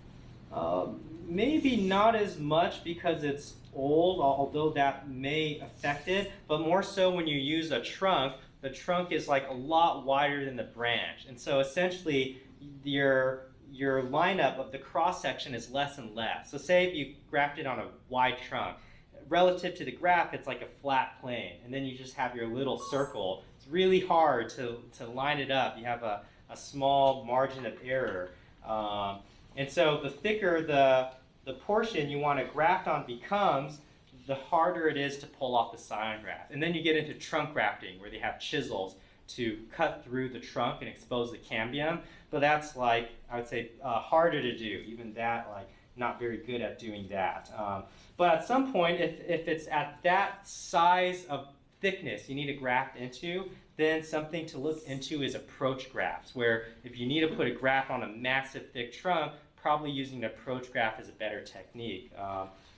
maybe not as much because it's old, although that may affect it, but more so when you use a trunk, the trunk is like a lot wider than the branch. And so essentially your lineup of the cross section is less and less. So say if you graft it on a wide trunk, relative to the graft, it's like a flat plane, and then you just have your little circle. It's really hard to line it up. You have a small margin of error. And so the thicker the portion you want to graft on becomes, the harder it is to pull off the scion graft. And then you get into trunk grafting, where they have chisels to cut through the trunk and expose the cambium. But that's like, I would say, harder to do. Even that, like, not very good at doing that. But at some point, if it's at that size of thickness you need to graft into, then something to look into is approach grafts, where if you need to put a graft on a massive thick trunk, probably using an approach graft is a better technique.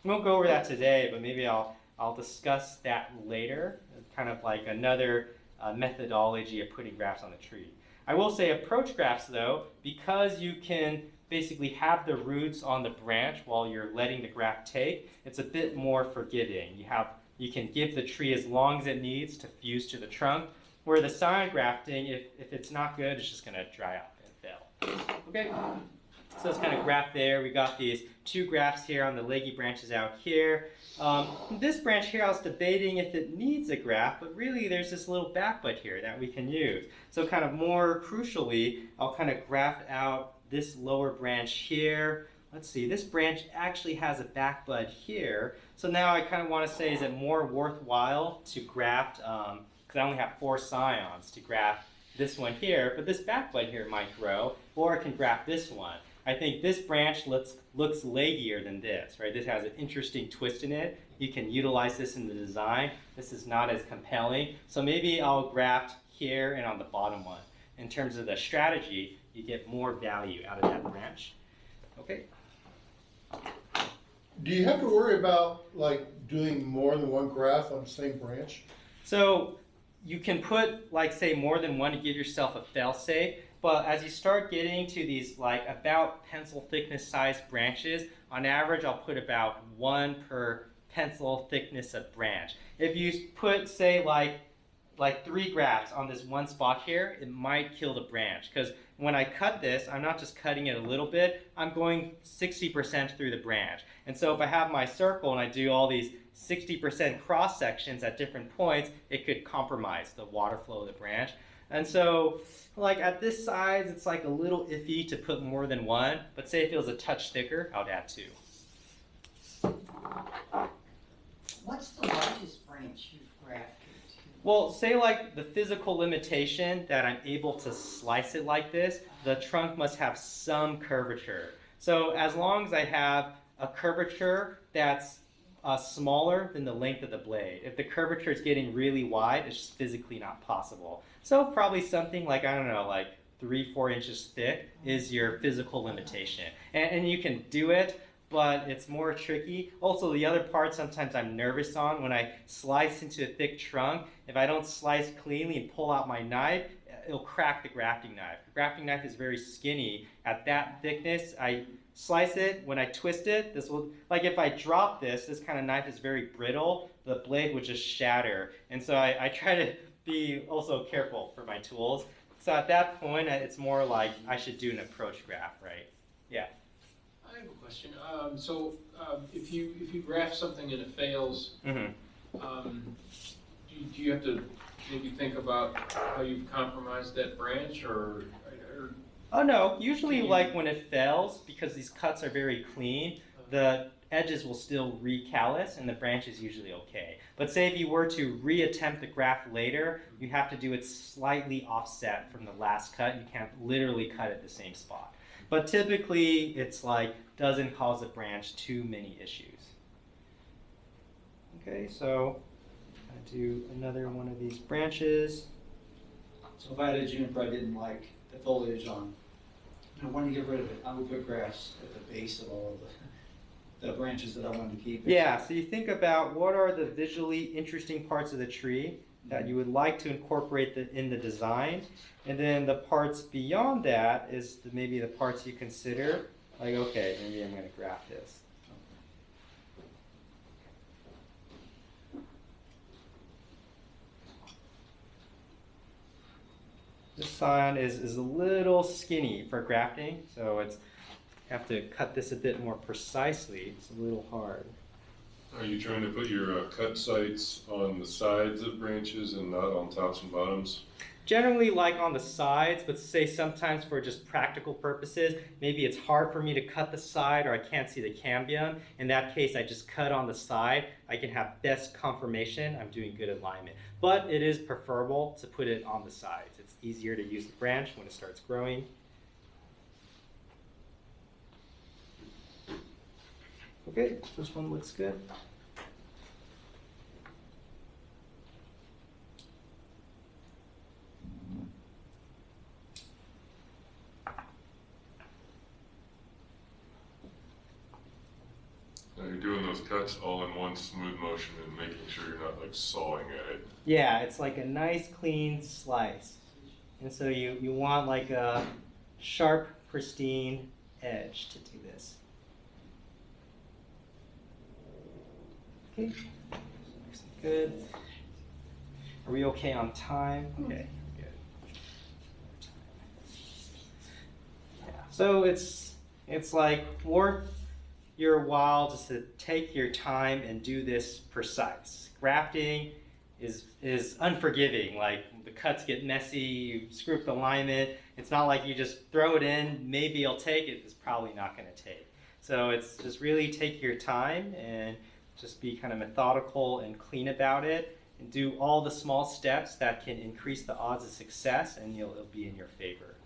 We won't go over that today, but maybe I'll discuss that later, kind of like another methodology of putting grafts on the tree. I will say approach grafts, though, because you can basically have the roots on the branch while you're letting the graft take, it's a bit more forgiving. You can give the tree as long as it needs to fuse to the trunk, where the scion grafting, if it's not good, it's just going to dry up and fail. Okay, so it's kind of graft there. We got these 2 grafts here on the leggy branches out here. This branch here, I was debating if it needs a graft, but really there's this little back bud here that we can use. So kind of more crucially, I'll kind of graft out this lower branch here. Let's see, this branch actually has a back bud here. So now I kind of want to say, is it more worthwhile to graft, because I only have 4 scions to graft this one here, but this back bud here might grow, or I can graft this one. I think this branch looks leggier than this, right? This has an interesting twist in it. You can utilize this in the design. This is not as compelling. So maybe I'll graft here and on the bottom one. In terms of the strategy, you get more value out of that branch. Okay. Do you have to worry about like doing more than one graft on the same branch? So you can put like say more than one to give yourself a fail-safe, but as you start getting to these like about pencil thickness size branches, on average I'll put about one per pencil thickness of branch. If you put say like 3 grafts on this one spot here, it might kill the branch, because when I cut this, I'm not just cutting it a little bit, I'm going 60% through the branch. And so if I have my circle and I do all these 60% cross sections at different points, it could compromise the water flow of the branch. And so like at this size, it's like a little iffy to put more than one, but say if it was a touch thicker, I would add 2. What's the largest branch you've grafted? Well, say like the physical limitation that I'm able to slice it like this, the trunk must have some curvature. So as long as I have a curvature that's smaller than the length of the blade. If the curvature is getting really wide, it's just physically not possible. So probably something like, I don't know, like 3-4 inches thick is your physical limitation. And you can do it, but it's more tricky. Also, the other part sometimes I'm nervous on when I slice into a thick trunk. If I don't slice cleanly and pull out my knife, it'll crack the grafting knife. The grafting knife is very skinny. At that thickness, I slice it. When I twist it, this will, like if I drop this kind of knife is very brittle, the blade would just shatter. And so I try to be also careful for my tools. So at that point, it's more like I should do an approach graft, right? Yeah. I have a question. If you graft something and it fails, do you have to maybe think about how you've compromised that branch, or Oh no, usually like when it fails, because these cuts are very clean, the edges will still recallus and the branch is usually okay. But say if you were to reattempt the graft later, you have to do it slightly offset from the last cut. You can't literally cut at the same spot. But typically it's like doesn't cause the branch too many issues. Okay, so I do another one of these branches. So if I had a juniper I didn't like the foliage on, and I wanted to get rid of it, I would put grass at the base of all of the branches that I wanted to keep. Yeah, so you think about what are the visually interesting parts of the tree that you would like to incorporate in the design, and then the parts beyond that is maybe the parts you consider, like okay, maybe I'm going to graft this. This scion is a little skinny for grafting, so it's have to cut this a bit more precisely. It's a little hard. Are you trying to put your cut sites on the sides of branches and not on tops and bottoms? Generally like on the sides, but say sometimes for just practical purposes, maybe it's hard for me to cut the side or I can't see the cambium. In that case, I just cut on the side. I can have best confirmation I'm doing good alignment. But it is preferable to put it on the sides. It's easier to use the branch when it starts growing. Okay, this one looks good. Now you're doing those cuts all in one smooth motion and making sure you're not like sawing at it. Yeah, it's like a nice clean slice. And so you want like a sharp, pristine edge to do this. Okay, looks good. Are we okay on time? Okay, good. Yeah. So it's like worth your while just to take your time and do this precise. Grafting is unforgiving. Like the cuts get messy, you screw up the alignment. It's not like you just throw it in, maybe I'll take it. It's probably not going to take. So it's just really take your time and just be kind of methodical and clean about it, and do all the small steps that can increase the odds of success, and it'll be in your favor.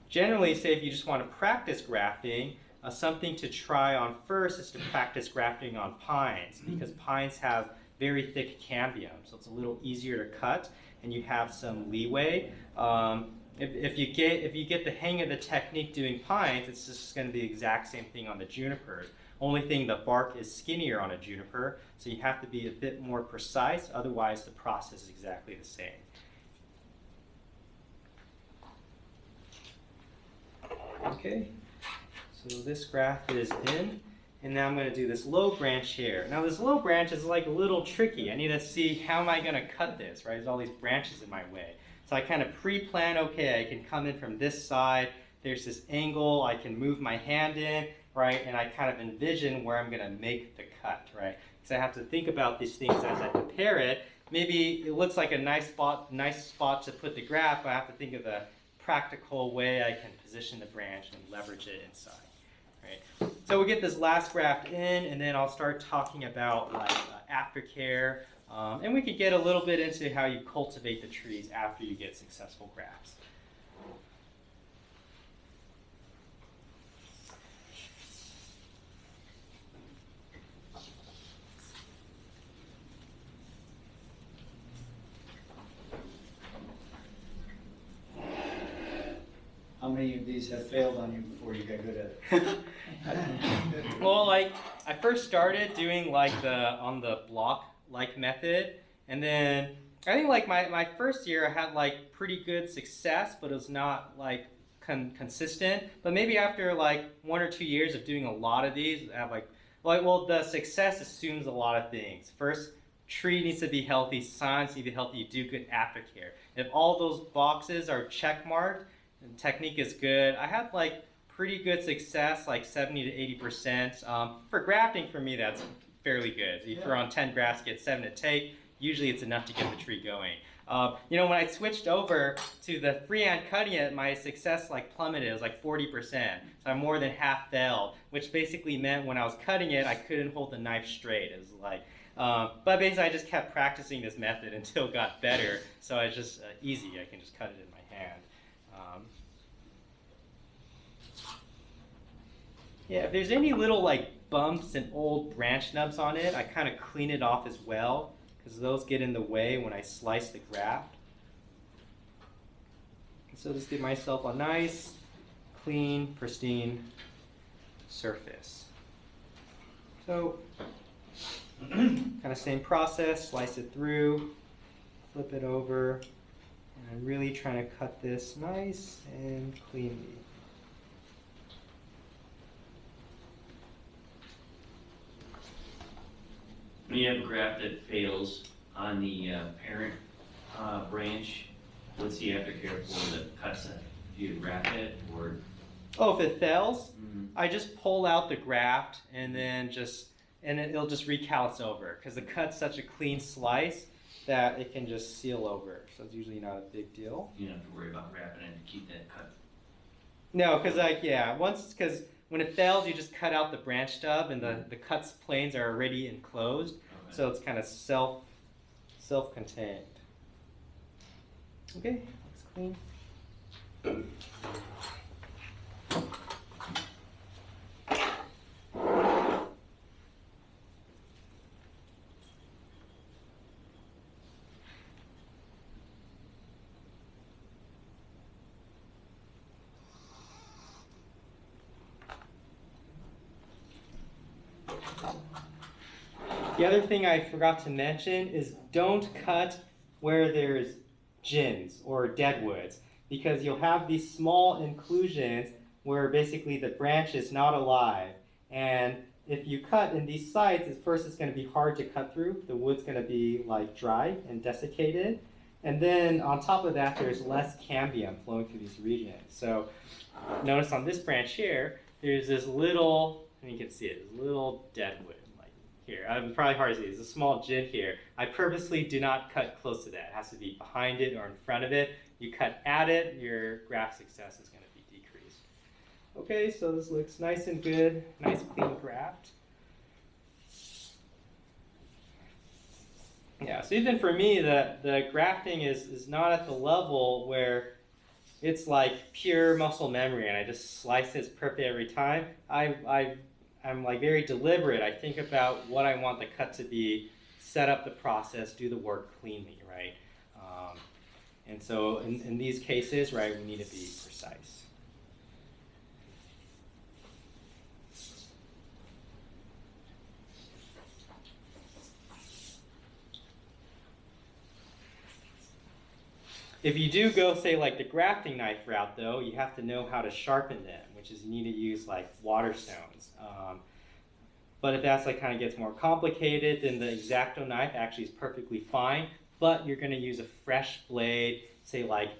Generally, say if you just want to practice grafting, something to try on first is to practice grafting on pines, because pines have very thick cambium, so it's a little easier to cut, and you have some leeway. If you get the hang of the technique doing pines, it's just going to be the exact same thing on the junipers. Only thing, the bark is skinnier on a juniper, so you have to be a bit more precise, otherwise the process is exactly the same. Okay, so this graft is in, and now I'm going to do this low branch here. Now this low branch is like a little tricky. I need to see how am I going to cut this, right? There's all these branches in my way. So I kind of pre-plan, okay, I can come in from this side, there's this angle, I can move my hand in, right? And I kind of envision where I'm going to make the cut, right? Because I have to think about these things as I prepare it. Maybe it looks like a nice spot to put the graft, but I have to think of the practical way I can position the branch and leverage it inside. Right. So we'll get this last graft in, and then I'll start talking about like aftercare, and we could get a little bit into how you cultivate the trees after you get successful grafts. How many of these have failed on you before you got good at it? Well, like I first started doing like on the block like method, and then I think like my first year I had like pretty good success, but it was not like consistent. But maybe after like 1 or 2 years of doing a lot of these, I have well, the success assumes a lot of things. First, tree needs to be healthy, signs need to be healthy, you do good aftercare. If all those boxes are check marked, and technique is good. I had like pretty good success, like 70 to 80%. For grafting, for me, that's fairly good. So you throw on 10 grafts, get 7 to take. Usually it's enough to get the tree going. You know, when I switched over to the freehand cutting it, my success like plummeted. It was like 40%. So I more than half failed, which basically meant when I was cutting it, I couldn't hold the knife straight. It was like, but basically I just kept practicing this method until it got better. So it's just easy. I can just cut it in my hand. Yeah, if there's any little like bumps and old branch nubs on it, I kind of clean it off as well, because those get in the way when I slice the graft. So just give myself a nice, clean, pristine surface. So, kind of same process, slice it through, flip it over, and I'm really trying to cut this nice and cleanly. When you have a graft that fails on the parent branch, what's the aftercare for the cut set? Do you graft it or? Oh, if it fails, I just pull out the graft and then it'll just recallus over, because the cut's such a clean slice that it can just seal over. So it's usually not a big deal. You don't have to worry about wrapping it to keep that cut. No, because because when it fails, you just cut out the branch stub, and the cut's planes are already enclosed, so it's kind of self-contained. Okay, looks clean. The other thing I forgot to mention is don't cut where there's gins or deadwoods, because you'll have these small inclusions where basically the branch is not alive. And if you cut in these sites, at first it's going to be hard to cut through. The wood's going to be like dry and desiccated. And then on top of that, there's less cambium flowing through these regions. So notice on this branch here, there's this little, and you can see it, this little deadwood. Here, it's probably hard to see. There's a small gin here. I purposely do not cut close to that. It has to be behind it or in front of it. You cut at it, your graft success is going to be decreased. Okay, so this looks nice and good. Nice clean graft. Yeah, so even for me, the grafting is not at the level where it's like pure muscle memory and I just slice this perfect every time. I'm like very deliberate. I think about what I want the cut to be set up the process, do the work cleanly, right? And so in these cases, right, we need to be precise. If you do go, say, like the grafting knife route, though, you have to know how to sharpen them, which is you need to use like water stones. But if that's like kind of gets more complicated, then the X-Acto knife actually is perfectly fine. But you're going to use a fresh blade, say like,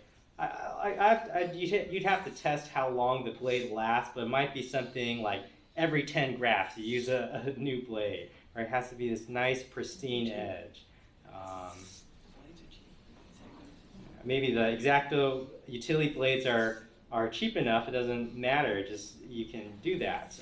you'd have to test how long the blade lasts, but it might be something like every 10 grafts you use a new blade, right? It has to be this nice pristine edge. Maybe the X-Acto utility blades are cheap enough, it doesn't matter, just you can do that.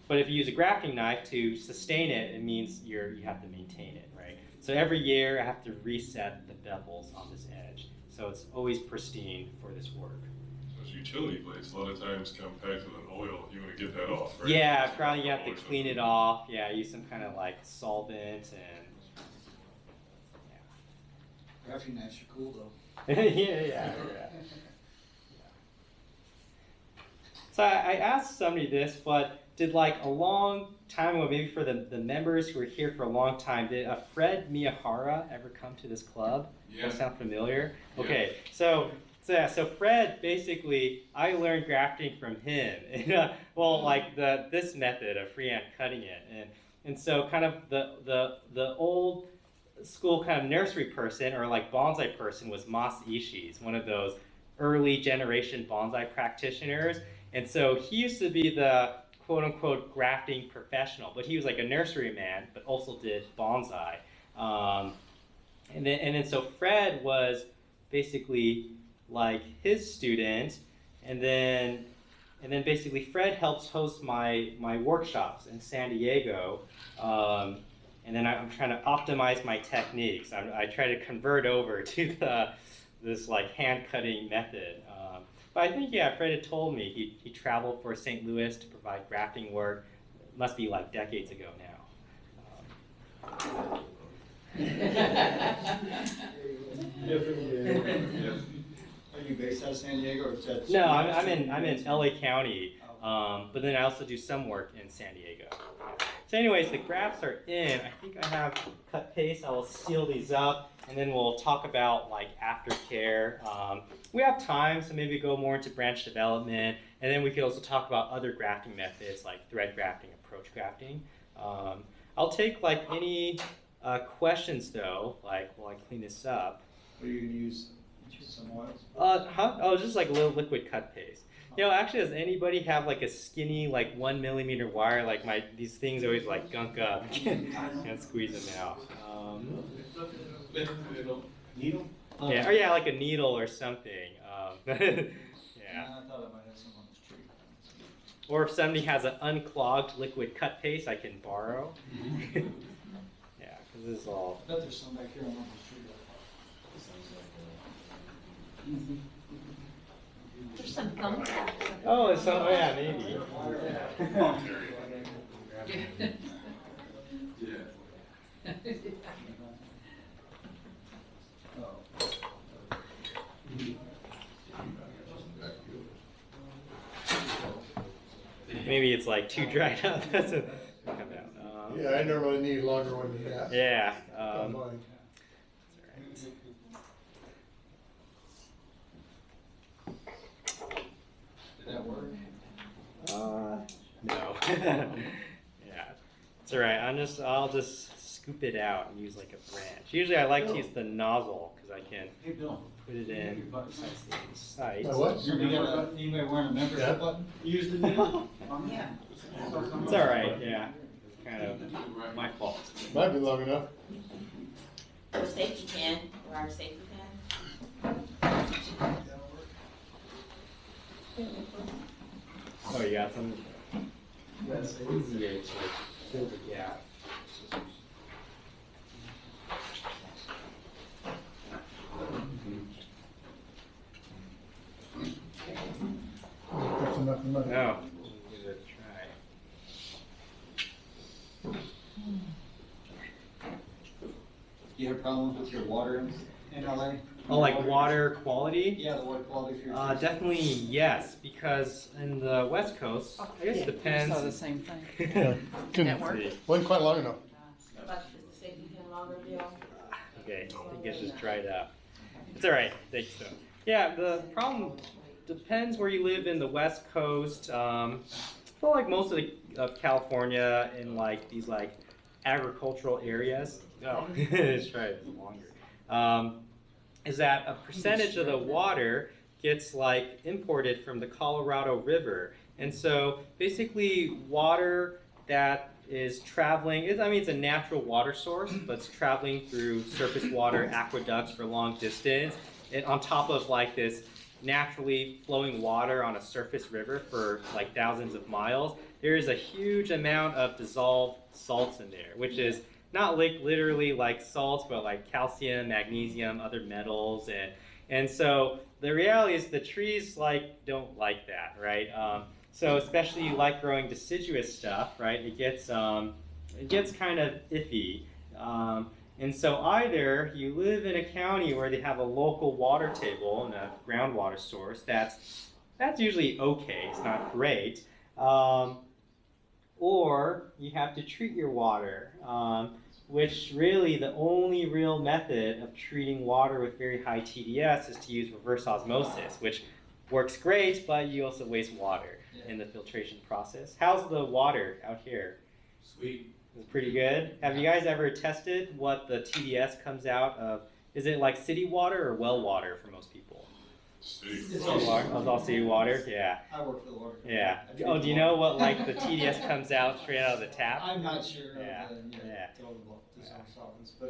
But if you use a grafting knife to sustain it, it means you have to maintain it, right? So every year I have to reset the bevels on this edge. So it's always pristine for this work. Those utility blades, a lot of times compacted in oil, you want to get that off, right? Yeah, probably you have to clean it off. Yeah, use some kind of like solvent and Grafting knives are cool though. yeah. So I asked somebody this, but did like a long time ago, maybe for the members who were here for a long time, did Fred Miyahara ever come to this club? Yeah. Does that sound familiar? Yeah. Okay, so Fred, basically, I learned grafting from him. Well, like this method of freehand cutting it, and so kind of the old school kind of nursery person or like bonsai person was Mas Ishii, one of those early generation bonsai practitioners. And so he used to be the quote unquote grafting professional, but he was like a nursery man, but also did bonsai. And then so Fred was basically like his student, and then basically Fred helps host my workshops in San Diego. And then I'm trying to optimize my techniques. I try to convert over to this like hand cutting method. But I think, yeah, Fred had told me he traveled for St. Louis to provide grafting work. It must be like decades ago now. Are you based out of San Diego or is that? No, I'm in LA County, but then I also do some work in San Diego. So anyways, the grafts are in. I think I have cut paste. I will seal these up, and then we'll talk about like aftercare. We have time, so maybe go more into branch development, and then we could also talk about other grafting methods like thread grafting, approach grafting. I'll take like any questions though, like while I clean this up. What are you gonna use? Some oils? Oh, just like a little liquid cut paste. You know, actually, does anybody have like a skinny, like 1 millimeter wire? Like these things always like gunk up. Can't squeeze them out. Needle? Yeah, or yeah, like a needle or something. Yeah. Yeah. I thought I might have some on this tree. Or if somebody has an unclogged liquid cut paste, I can borrow. Yeah, because this is all. I bet there's some back here on this tree. There's some thumbtacks. Oh, it's some. Oh, yeah, maybe. Maybe it's like too dried up. That's a come out. Yeah, I normally need a longer one than that. Yeah. Don't mind. That's all right. Did that work? No. Yeah, it's all right. I'll just scoop it out and use like a branch. Usually I like to use the nozzle because I can Hey, Bill. put it in precisely in sight. What? Anybody wearing a membership button? Use the needle. Yeah. It's all right. Yeah, it's kind of my fault. Might be long enough. Or safety pin, or our safety pin. Oh, you got some. That's easier to fill the gap. That's enough money. No, give it a try. any problems with your water in LA? Oh, like water quality? Yeah, the water quality for your trees. Definitely yes, because in the West Coast, I guess it depends. Saw the same thing. Yeah, Network. wasn't quite long enough. But is the safety pin longer deal? Okay, I think it's just dried up. It's all right, thank you, so. Yeah, the problem depends where you live in the West Coast. I feel like most of California in like these like agricultural areas. Oh, let's try it longer. Is that a percentage of the water gets like imported from the Colorado River. And so basically water that is traveling, I mean it's a natural water source, but it's traveling through surface water aqueducts for long distance, and on top of like this naturally flowing water on a surface river for like thousands of miles, there is a huge amount of dissolved salts in there, which is not like literally like salts, but like calcium, magnesium, other metals, and so the reality is the trees like don't like that, right? So especially you like growing deciduous stuff, right? It gets kind of iffy, and so either you live in a county where they have a local water table and a groundwater source that's usually okay, it's not great. Or you have to treat your water, which really the only real method of treating water with very high TDS is to use reverse osmosis, which works great, but you also waste water in the filtration process. How's the water out here? Sweet. It's pretty good. Have you guys ever tested what the TDS comes out of? Is it like city water or well water for most people? It's all water. Oh, it's all city water? Yeah. I work for the water. Yeah. I treat Oh, the do you water. know what like the TDS comes out straight out of the tap? I'm not sure Yeah. of the Yeah. total solvents, but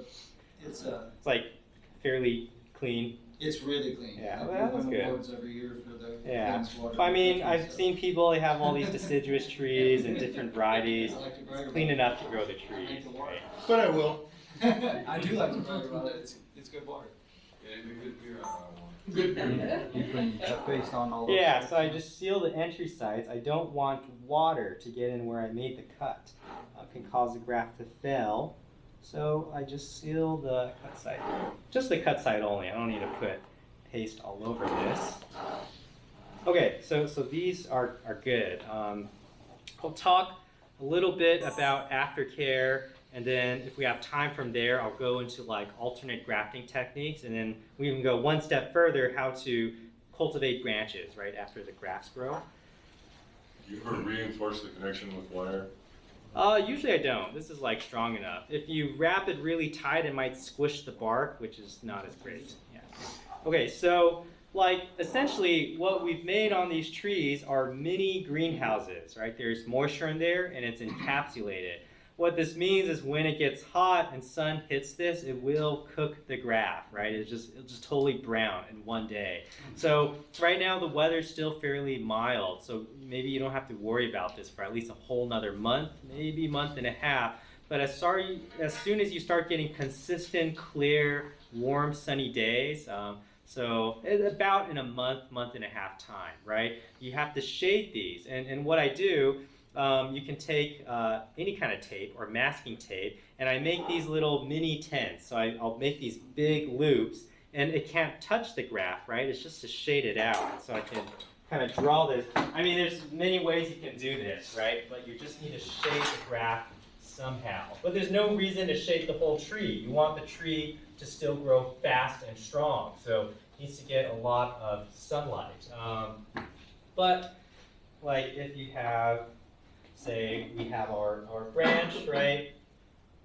it's It's like fairly clean. it's really clean. Yeah, I well, win that's good. awards every year for the Yeah. cleanest water. I mean, in the I've country, seen people, they have all these deciduous trees and different varieties. I like to brag Clean about enough to grow the I trees. like the water. Right? But I will. I do like to brag about it. It's good water. Yeah, it'd be good beer on that one. Good. Based on all those. Yeah, so I just seal the entry sites. I don't want water to get in where I made the cut. Can cause the graft to fail. So I just seal the cut site. Just the cut site only. I don't need to put paste all over this. Okay, so these are good. I'll talk a little bit about aftercare, and then if we have time from there, I'll go into like alternate grafting techniques, and then we can go one step further, how to cultivate branches right after the grafts grow. You ever reinforce the connection with wire? Usually I don't. This is like strong enough. If you wrap it really tight, it might squish the bark, which is not as great. Yeah. Okay, so like essentially what we've made on these trees are mini greenhouses, right? There's moisture in there and it's encapsulated. What this means is when it gets hot and sun hits this, it will cook the graft, right? It'll just totally brown in one day. So right now the weather's still fairly mild, so maybe you don't have to worry about this for at least a whole nother month, maybe month and a half. But as soon as you start getting consistent, clear, warm, sunny days, so about in a month and a half time, right? You have to shade these, and what I do, you can take any kind of tape or masking tape, and I make these little mini tents. So I'll make these big loops, and it can't touch the graft, right? It's just to shade it out. So I can kind of draw this. I mean, there's many ways you can do this, right? But you just need to shade the graft somehow. But there's no reason to shade the whole tree. You want the tree to still grow fast and strong. So it needs to get a lot of sunlight. But like if you have, say we have our branch, right?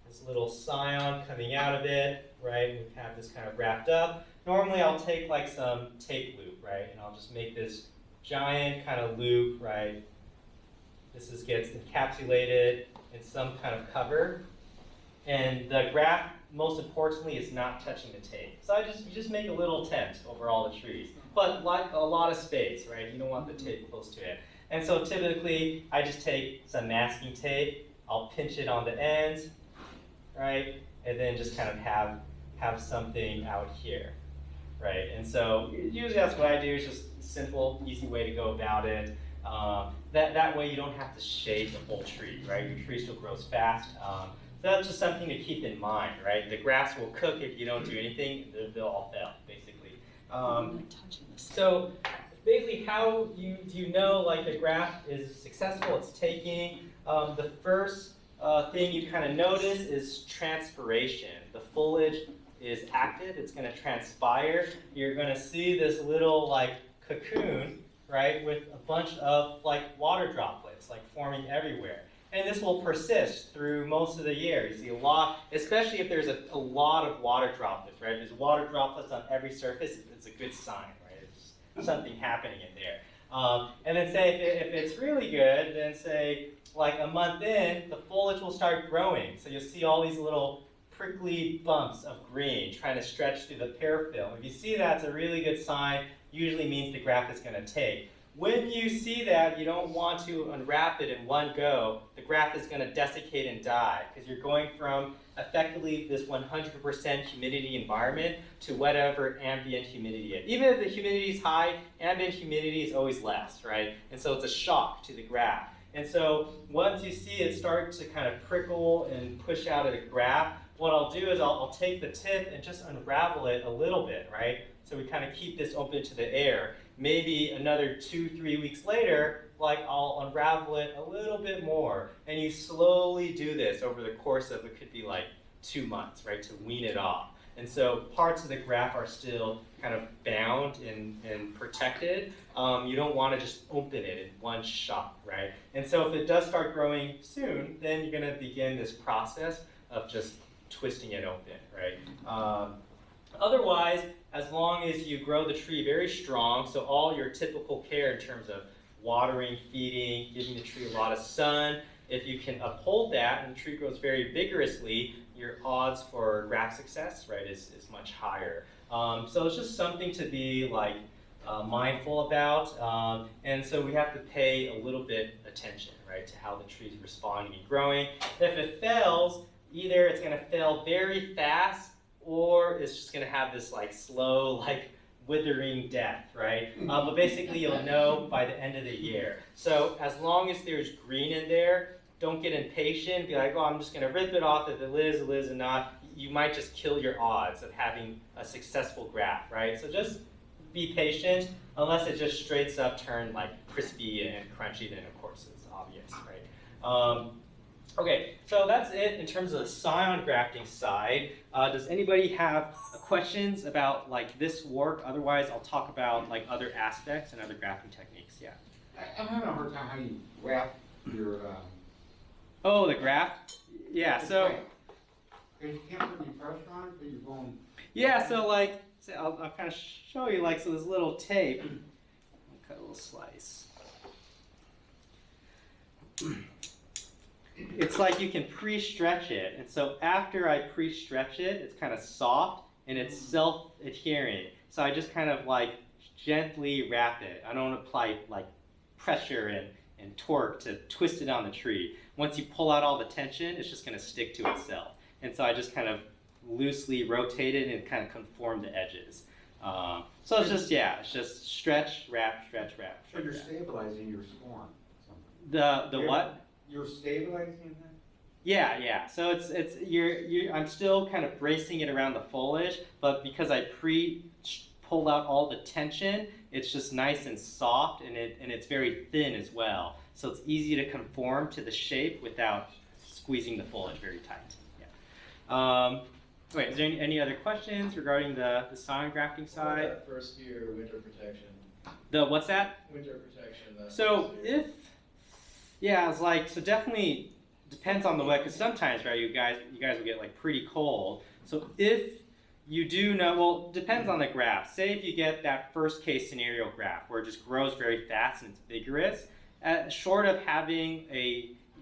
This little scion coming out of it, right? We have this kind of wrapped up. Normally I'll take like some tape loop, right? And I'll just make this giant kind of loop, right? This gets encapsulated in some kind of cover. And the graft, most importantly, is not touching the tape. So you just make a little tent over all the trees. But like a lot of space, right? You don't want the tape close to it. And so typically, I just take some masking tape, I'll pinch it on the ends, right? And then just kind of have something out here, right? And so usually that's what I do, is just a simple, easy way to go about it. That way you don't have to shade the whole tree, right? Your tree still grows fast. So that's just something to keep in mind, right? The grass will cook if you don't do anything, they'll all fail, basically. So basically how do you know like the graft is successful, it's taking? The first thing you kind of notice is transpiration. The foliage is active, it's going to transpire. You're going to see this little like cocoon, right, with a bunch of like water droplets like forming everywhere. And this will persist through most of the year. You see a lot, especially if there's a lot of water droplets, right? If there's water droplets on every surface, it's a good sign, right? There's something happening in there. And then say if it's really good, then say like a month in, the foliage will start growing. So you'll see all these little prickly bumps of green trying to stretch through the parafilm. If you see that, it's a really good sign. Usually means the graft is going to take. When you see that, you don't want to unwrap it in one go. The graft is going to desiccate and die because you're going from effectively this 100% humidity environment to whatever ambient humidity is. Even if the humidity is high, ambient humidity is always less, right? And so it's a shock to the graft. And so once you see it start to kind of prickle and push out of the graft, what I'll do is I'll take the tip and just unravel it a little bit, right? So we kind of keep this open to the air. Maybe another 2-3 weeks later, like I'll unravel it a little bit more. And you slowly do this over the course of, it could be like 2 months, right, to wean it off. And so parts of the graft are still kind of bound and protected. You don't want to just open it in one shot, right? And so if it does start growing soon, then you're going to begin this process of just twisting it open, right? Otherwise, as long as you grow the tree very strong, so all your typical care in terms of watering, feeding, giving the tree a lot of sun, if you can uphold that and the tree grows very vigorously, your odds for graft success, right, is much higher. So it's just something to be like mindful about, and so we have to pay a little bit attention, right, to how the tree is responding and growing. If it fails, either it's going to fail very fast, or it's just going to have this like slow, like withering death, right? But basically you'll know by the end of the year. So as long as there's green in there, don't get impatient, be like, oh, I'm just going to rip it off. If it lives, it lives, and not. You might just kill your odds of having a successful graft, right? So just be patient, unless it just straight up turn like crispy and crunchy, then of course it's obvious, right? Okay, so that's it in terms of the scion grafting side. Does anybody have questions about like this work? Otherwise, I'll talk about like other aspects and other grafting techniques. Yeah. I'm having a hard time how you wrap your. Oh, the graft? Yeah. So. You can't put any pressure on it, but you're going. Yeah. So like, I'll kind of show you like so this little tape. I'll cut a little slice. It's like you can pre-stretch it, and so after I pre-stretch it, it's kind of soft and it's self-adhering. So I just kind of like gently wrap it. I don't apply like pressure and torque to twist it on the tree. Once you pull out all the tension, it's just going to stick to itself. And so I just kind of loosely rotate it and kind of conform the edges. So it's just, yeah, it's just stretch, wrap, stretch, wrap. So you're stabilizing your spawn. The what? You're stabilizing that? Yeah. So I'm still kind of bracing it around the foliage, but because I pulled out all the tension, it's just nice and soft, and it's very thin as well. So it's easy to conform to the shape without squeezing the foliage very tight. Yeah. Wait, is there any other questions regarding the scion grafting side? That first year winter protection. The what's that? Winter protection. So it's like, so definitely depends on the weather, because sometimes, right, you guys will get like pretty cold. So if you do know, well, depends on the graft. Say if you get that first case scenario graft where it just grows very fast and it's vigorous, short of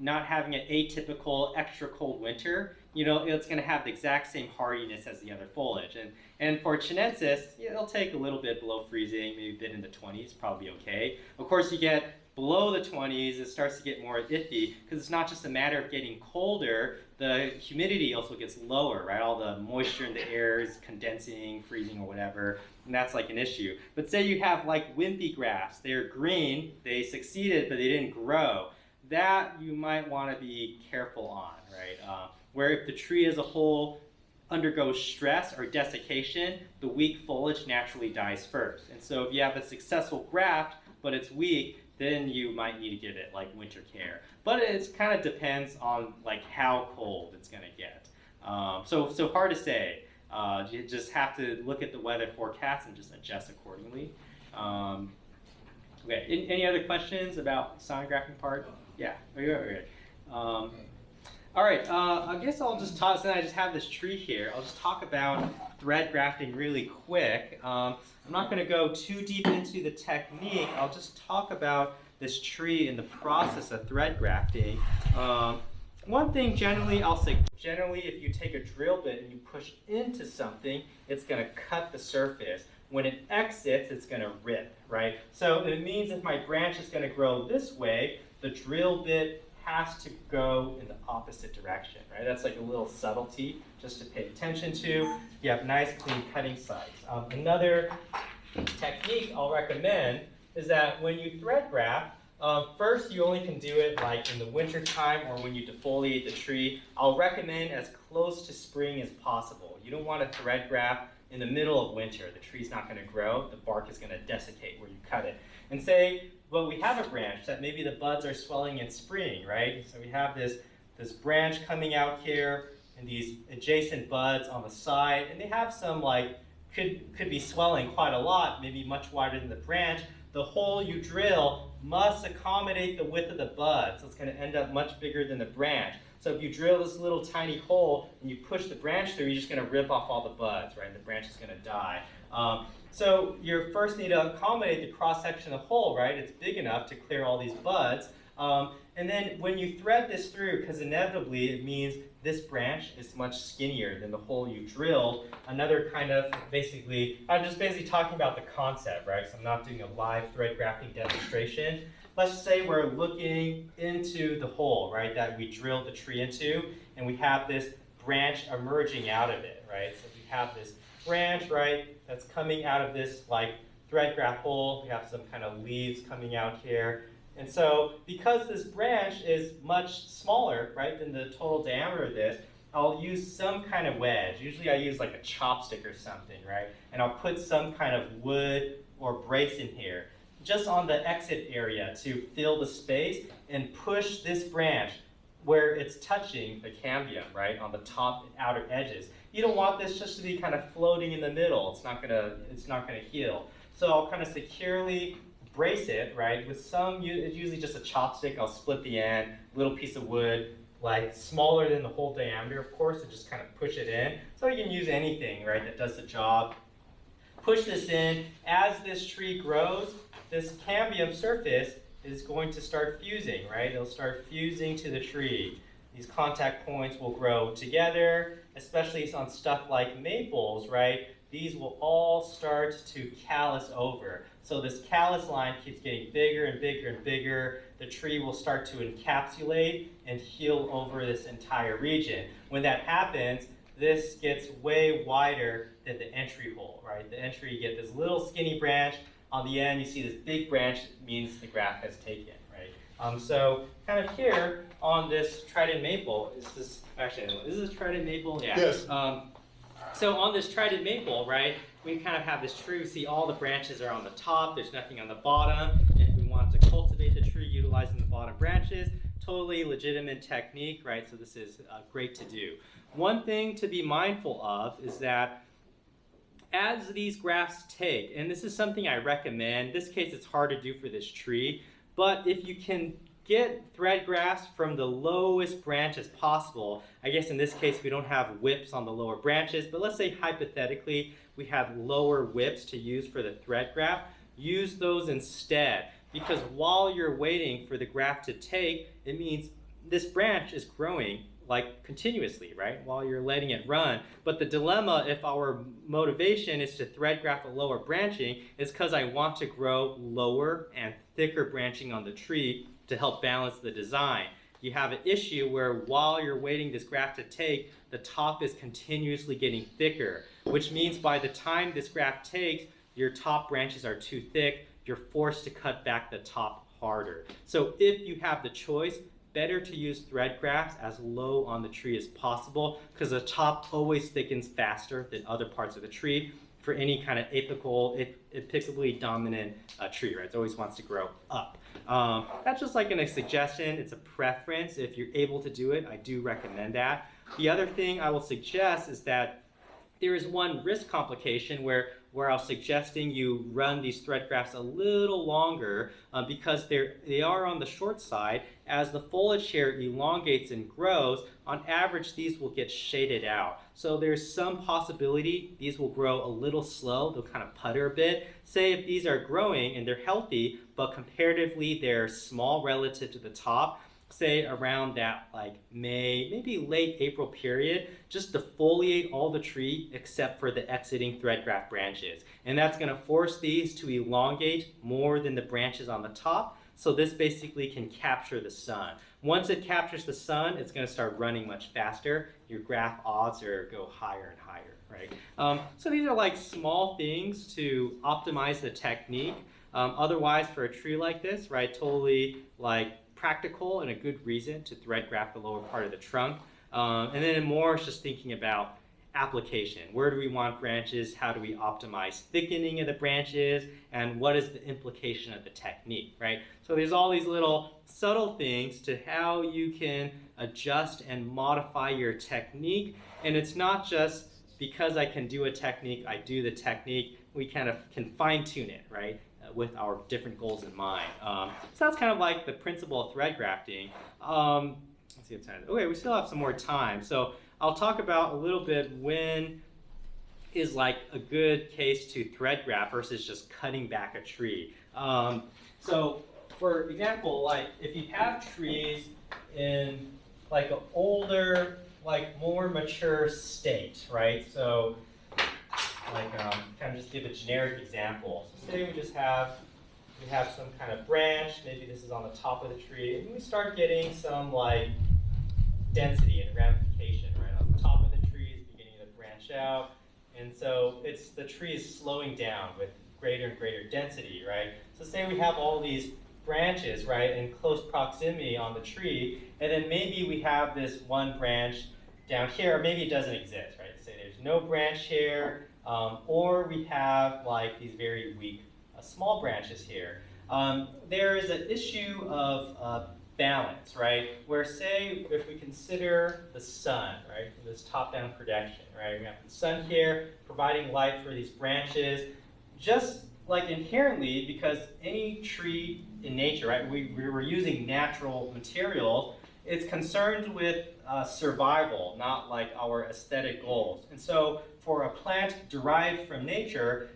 not having an atypical extra cold winter, it's going to have the exact same hardiness as the other foliage. And for chinensis, it'll take a little bit below freezing, maybe a bit in the 20s, probably okay. Of course, you get below the 20s, it starts to get more iffy, because it's not just a matter of getting colder, the humidity also gets lower, right? All the moisture in the air is condensing, freezing, or whatever, and that's like an issue. But say you have like wimpy grafts, they're green, they succeeded, but they didn't grow. That you might want to be careful on, right? where if the tree as a whole undergoes stress or desiccation, the weak foliage naturally dies first. And so if you have a successful graft, but it's weak, then you might need to give it like winter care. But it kind of depends on like how cold it's gonna get. So hard to say. You just have to look at the weather forecast and just adjust accordingly. Okay, any other questions about sign grafting part? Yeah, okay. All right, I guess I'll just talk, since I just have this tree here, I'll just talk about thread grafting really quick. I'm not gonna go too deep into the technique, I'll just talk about this tree and the process of thread grafting. One thing generally, I'll say, generally if you take a drill bit and you push into something, it's gonna cut the surface. When it exits, it's gonna rip, right? So it means if my branch is gonna grow this way, the drill bit has to go in the opposite direction, right? That's like a little subtlety just to pay attention to. You have nice clean cutting sites. Another technique I'll recommend is that when you thread graft, first you only can do it like in the winter time or when you defoliate the tree. I'll recommend as close to spring as possible. You don't want to thread graft in the middle of winter. The tree's not going to grow, the bark is going to desiccate where you cut it. And say, well, we have a branch that maybe the buds are swelling in spring, right? So we have this branch coming out here and these adjacent buds on the side, and they have some like, could be swelling quite a lot, maybe much wider than the branch. The hole you drill must accommodate the width of the bud, so it's going to end up much bigger than the branch. So if you drill this little tiny hole and you push the branch through, you're just going to rip off all the buds, right? The branch is going to die. So you first need to accommodate the cross-section of the hole, right? It's big enough to clear all these buds. And then when you thread this through, because inevitably it means this branch is much skinnier than the hole you drilled. Another kind of basically, I'm just basically talking about the concept, right? So I'm not doing a live thread grafting demonstration. Let's say we're looking into the hole, right, that we drilled the tree into, and we have this branch emerging out of it, right? So we have this branch, right, that's coming out of this like thread graft hole. We have some kind of leaves coming out here. And so because this branch is much smaller, right, than the total diameter of this, I'll use some kind of wedge. Usually I use like a chopstick or something, right? And I'll put some kind of wood or brace in here, just on the exit area to fill the space and push this branch where it's touching the cambium, right, on the top and outer edges. You don't want this just to be kind of floating in the middle. It's not gonna heal. So I'll kind of securely brace it, right, with some, it's usually just a chopstick. I'll split the end, little piece of wood, like smaller than the whole diameter, of course, and just kind of push it in. So you can use anything, right, that does the job. Push this in. As this tree grows, this cambium surface is going to start fusing, right? It'll start fusing to the tree. These contact points will grow together, especially on stuff like maples, right? These will all start to callus over. So this callus line keeps getting bigger and bigger and bigger. The tree will start to encapsulate and heal over this entire region. When that happens, this gets way wider than the entry hole, right? The entry, you get this little skinny branch. On the end, you see this big branch, means the graft has taken, right? So kind of here on this trident maple, is this a trident maple? Yeah. Yes. So on this trident maple, right, we kind of have this tree. We see all the branches are on the top. There's nothing on the bottom. If we want to cultivate the tree utilizing the bottom branches, totally legitimate technique, right? So this is great to do. One thing to be mindful of is that as these grafts take, and this is something I recommend, in this case it's hard to do for this tree, but if you can get thread grafts from the lowest branch as possible. I guess in this case we don't have whips on the lower branches, but let's say hypothetically we have lower whips to use for the thread graft. Use those instead, because while you're waiting for the graft to take, it means this branch is growing like continuously, right, while you're letting it run. But the dilemma, if our motivation is to thread graft a lower branching, is because I want to grow lower and thicker branching on the tree to help balance the design. You have an issue where while you're waiting this graft to take, the top is continuously getting thicker, which means by the time this graft takes, your top branches are too thick, you're forced to cut back the top harder. So if you have the choice, better to use thread grafts as low on the tree as possible because the top always thickens faster than other parts of the tree for any kind of apically dominant tree, right? It always wants to grow up. That's just like a suggestion. It's a preference. If you're able to do it, I do recommend that. The other thing I will suggest is that there is one risk complication where I was suggesting you run these thread grafts a little longer because they are on the short side. As the foliage here elongates and grows, on average these will get shaded out. So there's some possibility these will grow a little slow, they'll kind of putter a bit. Say if these are growing and they're healthy, but comparatively they're small relative to the top, say around that like May, maybe late April period, just defoliate all the tree except for the exiting thread graft branches. And that's gonna force these to elongate more than the branches on the top. So this basically can capture the sun. Once it captures the sun, it's gonna start running much faster. Your graft odds go higher and higher, right? So these are like small things to optimize the technique. Otherwise, for a tree like this, right, totally like practical and a good reason to thread graft the lower part of the trunk. And then more is just thinking about application. Where do we want branches? How do we optimize thickening of the branches? And what is the implication of the technique, right? So there's all these little subtle things to how you can adjust and modify your technique. And it's not just because I can do a technique, I do the technique. We kind of can fine tune it, right? With our different goals in mind. So that's kind of like the principle of thread grafting. Let's see what time. Okay, we still have some more time. So I'll talk about a little bit when is like a good case to thread graft versus just cutting back a tree. So for example, like if you have trees in like an older, like more mature state, right? So like kind of just give a generic example. So say we have some kind of branch, maybe this is on the top of the tree, and we start getting some like density and ramification, right? On the top of the tree is beginning to branch out, and so the tree is slowing down with greater and greater density, right? So say we have all these branches, right, in close proximity on the tree, and then maybe we have this one branch down here, or maybe it doesn't exist, right? Say there's no branch here, or we have like these very weak small branches here. There is an issue of balance, right? Where say if we consider the sun, right? This top-down projection, right? We have the sun here providing light for these branches. Just like inherently, because any tree in nature, right? We're using natural materials. It's concerned with survival, not like our aesthetic goals. And so for a plant derived from nature,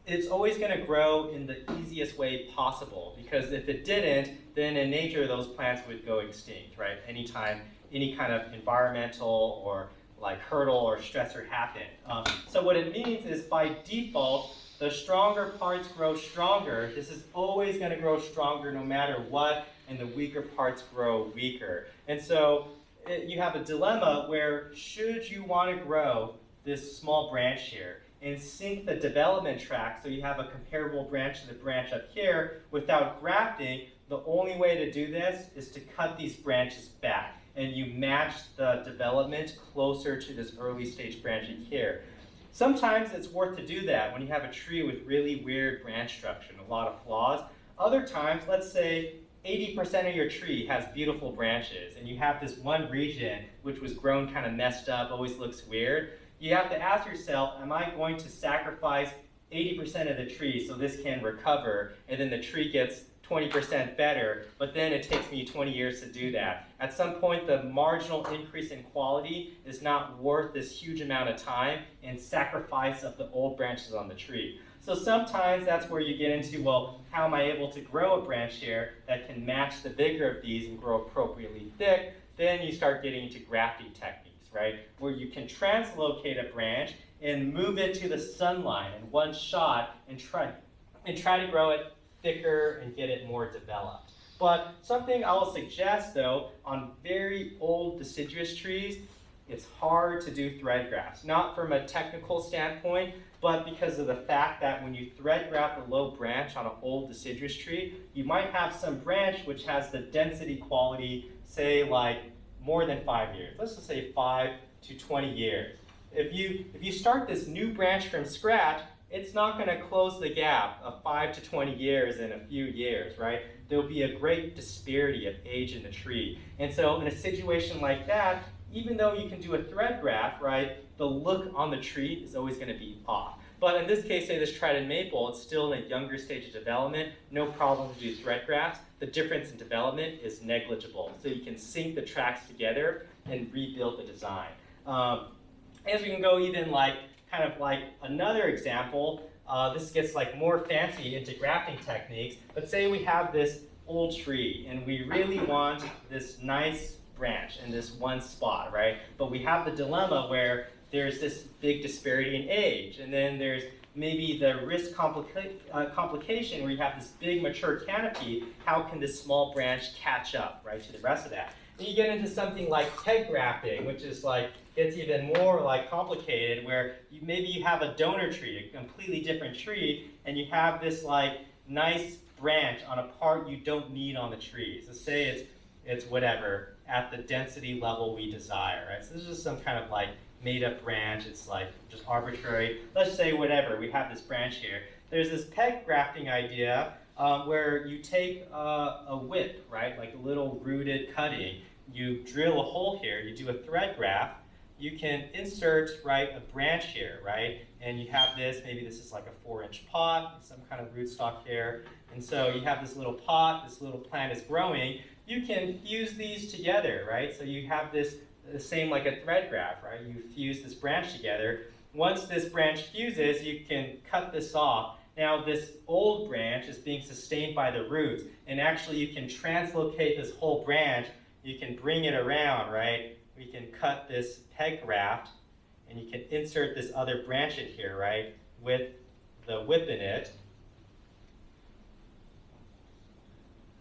it's always going to grow in the easiest way possible, because if it didn't, then in nature those plants would go extinct, right? Anytime any kind of environmental or like hurdle or stressor happened. So what it means is by default, the stronger parts grow stronger. This is always going to grow stronger no matter what, and the weaker parts grow weaker. And so you have a dilemma where should you want to grow this small branch here and sync the development track so you have a comparable branch to the branch up here without grafting, the only way to do this is to cut these branches back and you match the development closer to this early stage branching here. Sometimes it's worth to do that when you have a tree with really weird branch structure and a lot of flaws. Other times, let's say 80% of your tree has beautiful branches and you have this one region which was grown kind of messed up, always looks weird. You have to ask yourself, am I going to sacrifice 80% of the tree so this can recover and then the tree gets 20% better, but then it takes me 20 years to do that. At some point, the marginal increase in quality is not worth this huge amount of time and sacrifice of the old branches on the tree. So sometimes that's where you get into, well, how am I able to grow a branch here that can match the vigor of these and grow appropriately thick? Then you start getting into grafting techniques, right? Where you can translocate a branch and move it to the sunlight in one shot and try to grow it thicker and get it more developed. But something I will suggest though, on very old deciduous trees, it's hard to do thread grafts. Not from a technical standpoint, but because of the fact that when you thread graft a low branch on an old deciduous tree, you might have some branch which has the density quality, say like more than 5 years. Let's just say 5 to 20 years. If you start this new branch from scratch, it's not going to close the gap of 5 to 20 years in a few years, right? There'll be a great disparity of age in the tree. And so in a situation like that, even though you can do a thread graft, right, the look on the tree is always going to be off. But in this case, say this trident maple, it's still in a younger stage of development, no problem to do thread grafts. The difference in development is negligible. So you can sync the tracks together and rebuild the design. As we can go even like, kind of like another example, this gets like more fancy into grafting techniques, but say we have this old tree and we really want this nice branch in this one spot, right? But we have the dilemma where there's this big disparity in age, and then there's maybe the risk complication where you have this big mature canopy. How can this small branch catch up, right, to the rest of that? And you get into something like peg grafting, which is like, gets even more like complicated, where maybe you have a donor tree, a completely different tree, and you have this like nice branch on a part you don't need on the tree. So say it's whatever, at the density level we desire, right? So this is just some kind of like made up branch, it's like just arbitrary. Let's say whatever, we have this branch here. There's this peg grafting idea where you take a whip, right, like a little rooted cutting, you drill a hole here, you do a thread graft, you can insert, right, a branch here, right, and you have this, maybe this is like a 4-inch pot, some kind of rootstock here, and so you have this little pot, this little plant is growing, you can fuse these together, right, so you have this, the same like a thread graft, right, you fuse this branch together. Once this branch fuses, you can cut this off. Now this old branch is being sustained by the roots, and actually you can translocate this whole branch, you can bring it around, right, we can cut this peg graft, and you can insert this other branch in here, right, with the whip in it.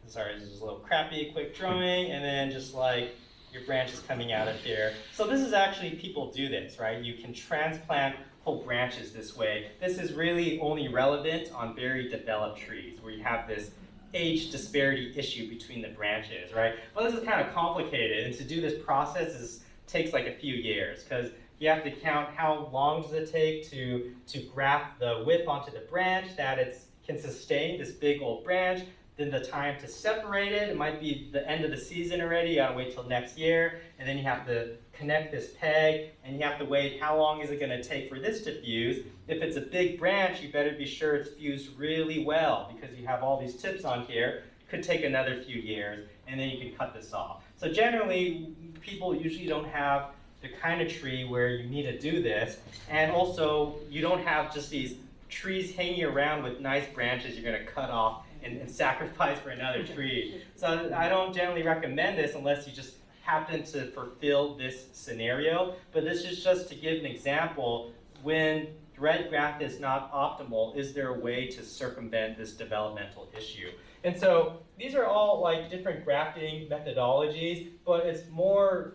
Sorry, this is a little crappy, quick drawing, and then just like your branch is coming out of here. So this is actually, people do this, right? You can transplant whole branches this way. This is really only relevant on very developed trees where you have this age disparity issue between the branches, right? But this is kind of complicated, and to do this process takes like a few years, because you have to count how long does it take to graft the whip onto the branch that it can sustain, this big old branch, then the time to separate it, it might be the end of the season already, you gotta wait till next year, and then you have to connect this peg, and you have to wait how long is it gonna take for this to fuse. If it's a big branch, you better be sure it's fused really well, because you have all these tips on here, could take another few years, and then you can cut this off. So generally, people usually don't have the kind of tree where you need to do this, and also you don't have just these trees hanging around with nice branches you're gonna cut off and sacrifice for another tree. So I don't generally recommend this unless you just happen to fulfill this scenario, but this is just to give an example. When thread graft is not optimal, is there a way to circumvent this developmental issue? And so these are all like different grafting methodologies, but it's more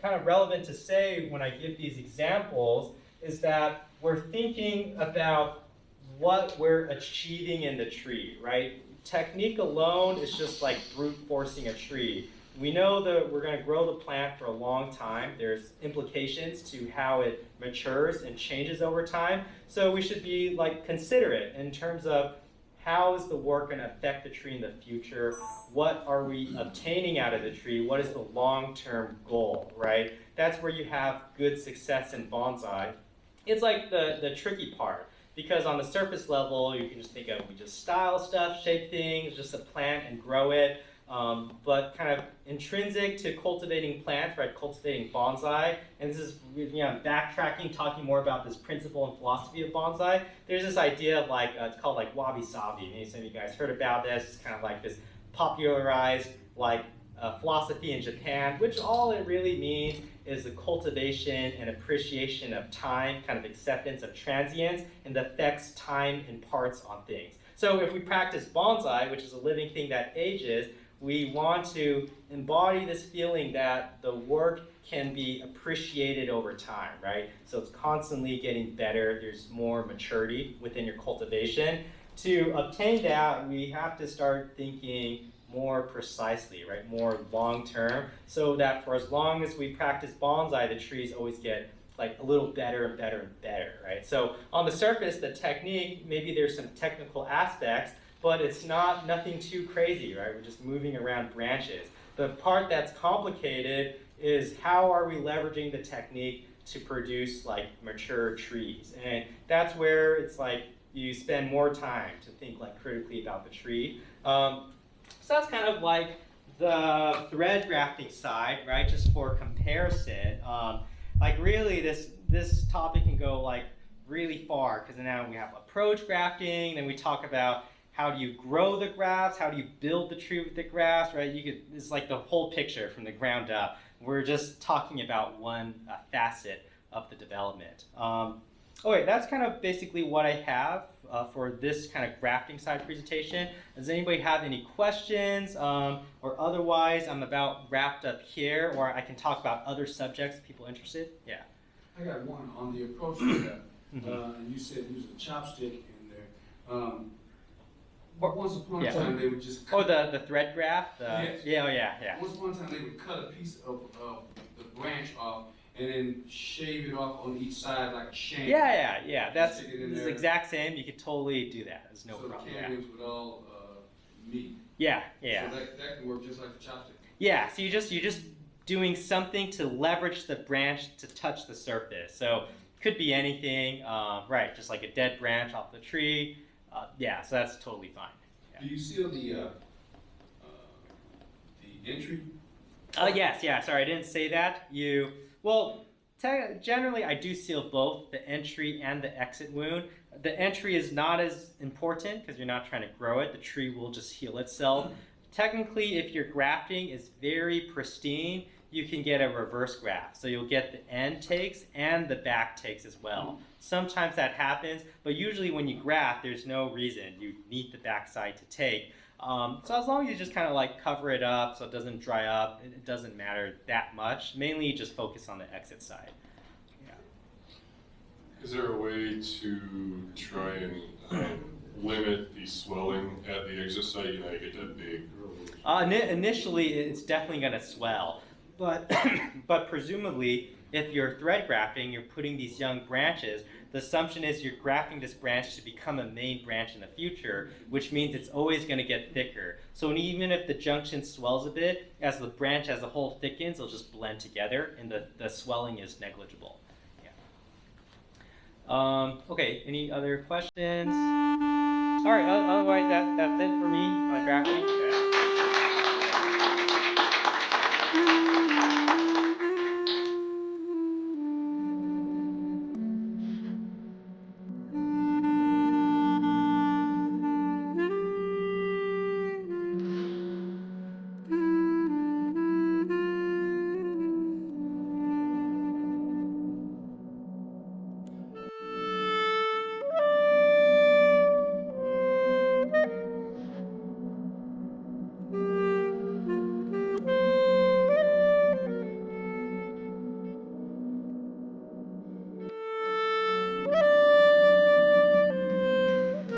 kind of relevant to say when I give these examples is that we're thinking about what we're achieving in the tree, right? Technique alone is just like brute forcing a tree. We know that we're going to grow the plant for a long time. There's implications to how it matures and changes over time. So we should be like considerate in terms of how is the work going to affect the tree in the future? What are we obtaining out of the tree? What is the long-term goal, right? That's where you have good success in bonsai. It's like the tricky part. Because on the surface level, you can just think of, we just style stuff, shape things, just a plant and grow it. But kind of intrinsic to cultivating plants, right, cultivating bonsai, and this is, backtracking, talking more about this principle and philosophy of bonsai. There's this idea of like, it's called like wabi-sabi. Maybe some of you guys heard about this. It's kind of like this popularized like philosophy in Japan, which all it really means is the cultivation and appreciation of time, kind of acceptance of transience, and the effects time imparts on things. So if we practice bonsai, which is a living thing that ages, we want to embody this feeling that the work can be appreciated over time, right? So it's constantly getting better. There's more maturity within your cultivation. To obtain that, we have to start thinking more precisely, right? More long-term, so that for as long as we practice bonsai, the trees always get like a little better and better and better, right? So on the surface, the technique, maybe there's some technical aspects, but it's nothing too crazy, right? We're just moving around branches. The part that's complicated is how are we leveraging the technique to produce like mature trees? And that's where it's like you spend more time to think like critically about the tree. So that's kind of like the thread grafting side, right? Just for comparison. Like really this topic can go like really far, because now we have approach grafting, then we talk about how do you grow the grafts, how do you build the tree with the grafts, right? It's like the whole picture from the ground up. We're just talking about one facet of the development. Okay, that's kind of basically what I have for this kind of grafting side presentation. Does anybody have any questions? Or otherwise, I'm about wrapped up here, or I can talk about other subjects, people interested? Yeah. I got one on the approach to that. And you said use a chopstick in there. Once upon a time, they would just cut. Oh, the thread graft? Yes. Yeah, oh yeah. Once upon a time, they would cut a piece of the branch off and then shave it off on each side like a shank. Yeah. That's Stick it in the there. exact same. You could totally do that. There's no So problem. the canyons would all meet. Yeah. So that can work just like the chopstick. Yeah, so you're just doing something to leverage the branch to touch the surface. So it could be anything, right? Just like a dead branch off the tree. Yeah, so that's totally fine. Do you seal the entry? Yes, yeah. Sorry, I didn't say that. Generally, I do seal both the entry and the exit wound. The entry is not as important because you're not trying to grow it. The tree will just heal itself. Technically, if your grafting is very pristine, you can get a reverse graft. So you'll get the end takes and the back takes as well. Sometimes that happens, but usually when you graft, there's no reason. You need the back side to take. So as long as you just kind of like cover it up so it doesn't dry up, it doesn't matter that much. Mainly you just focus on the exit side. Yeah. Is there a way to try and limit the swelling at the exit site? You know, you get that big. Initially, it's definitely going to swell, but but presumably, if you're thread grafting, you're putting these young branches. The assumption is you're grafting this branch to become a main branch in the future, which means it's always going to get thicker. So even if the junction swells a bit, as the branch as a whole thickens, it'll just blend together, and the swelling is negligible. Yeah. Okay. Any other questions? All right. Otherwise, that's it for me on grafting. Yeah.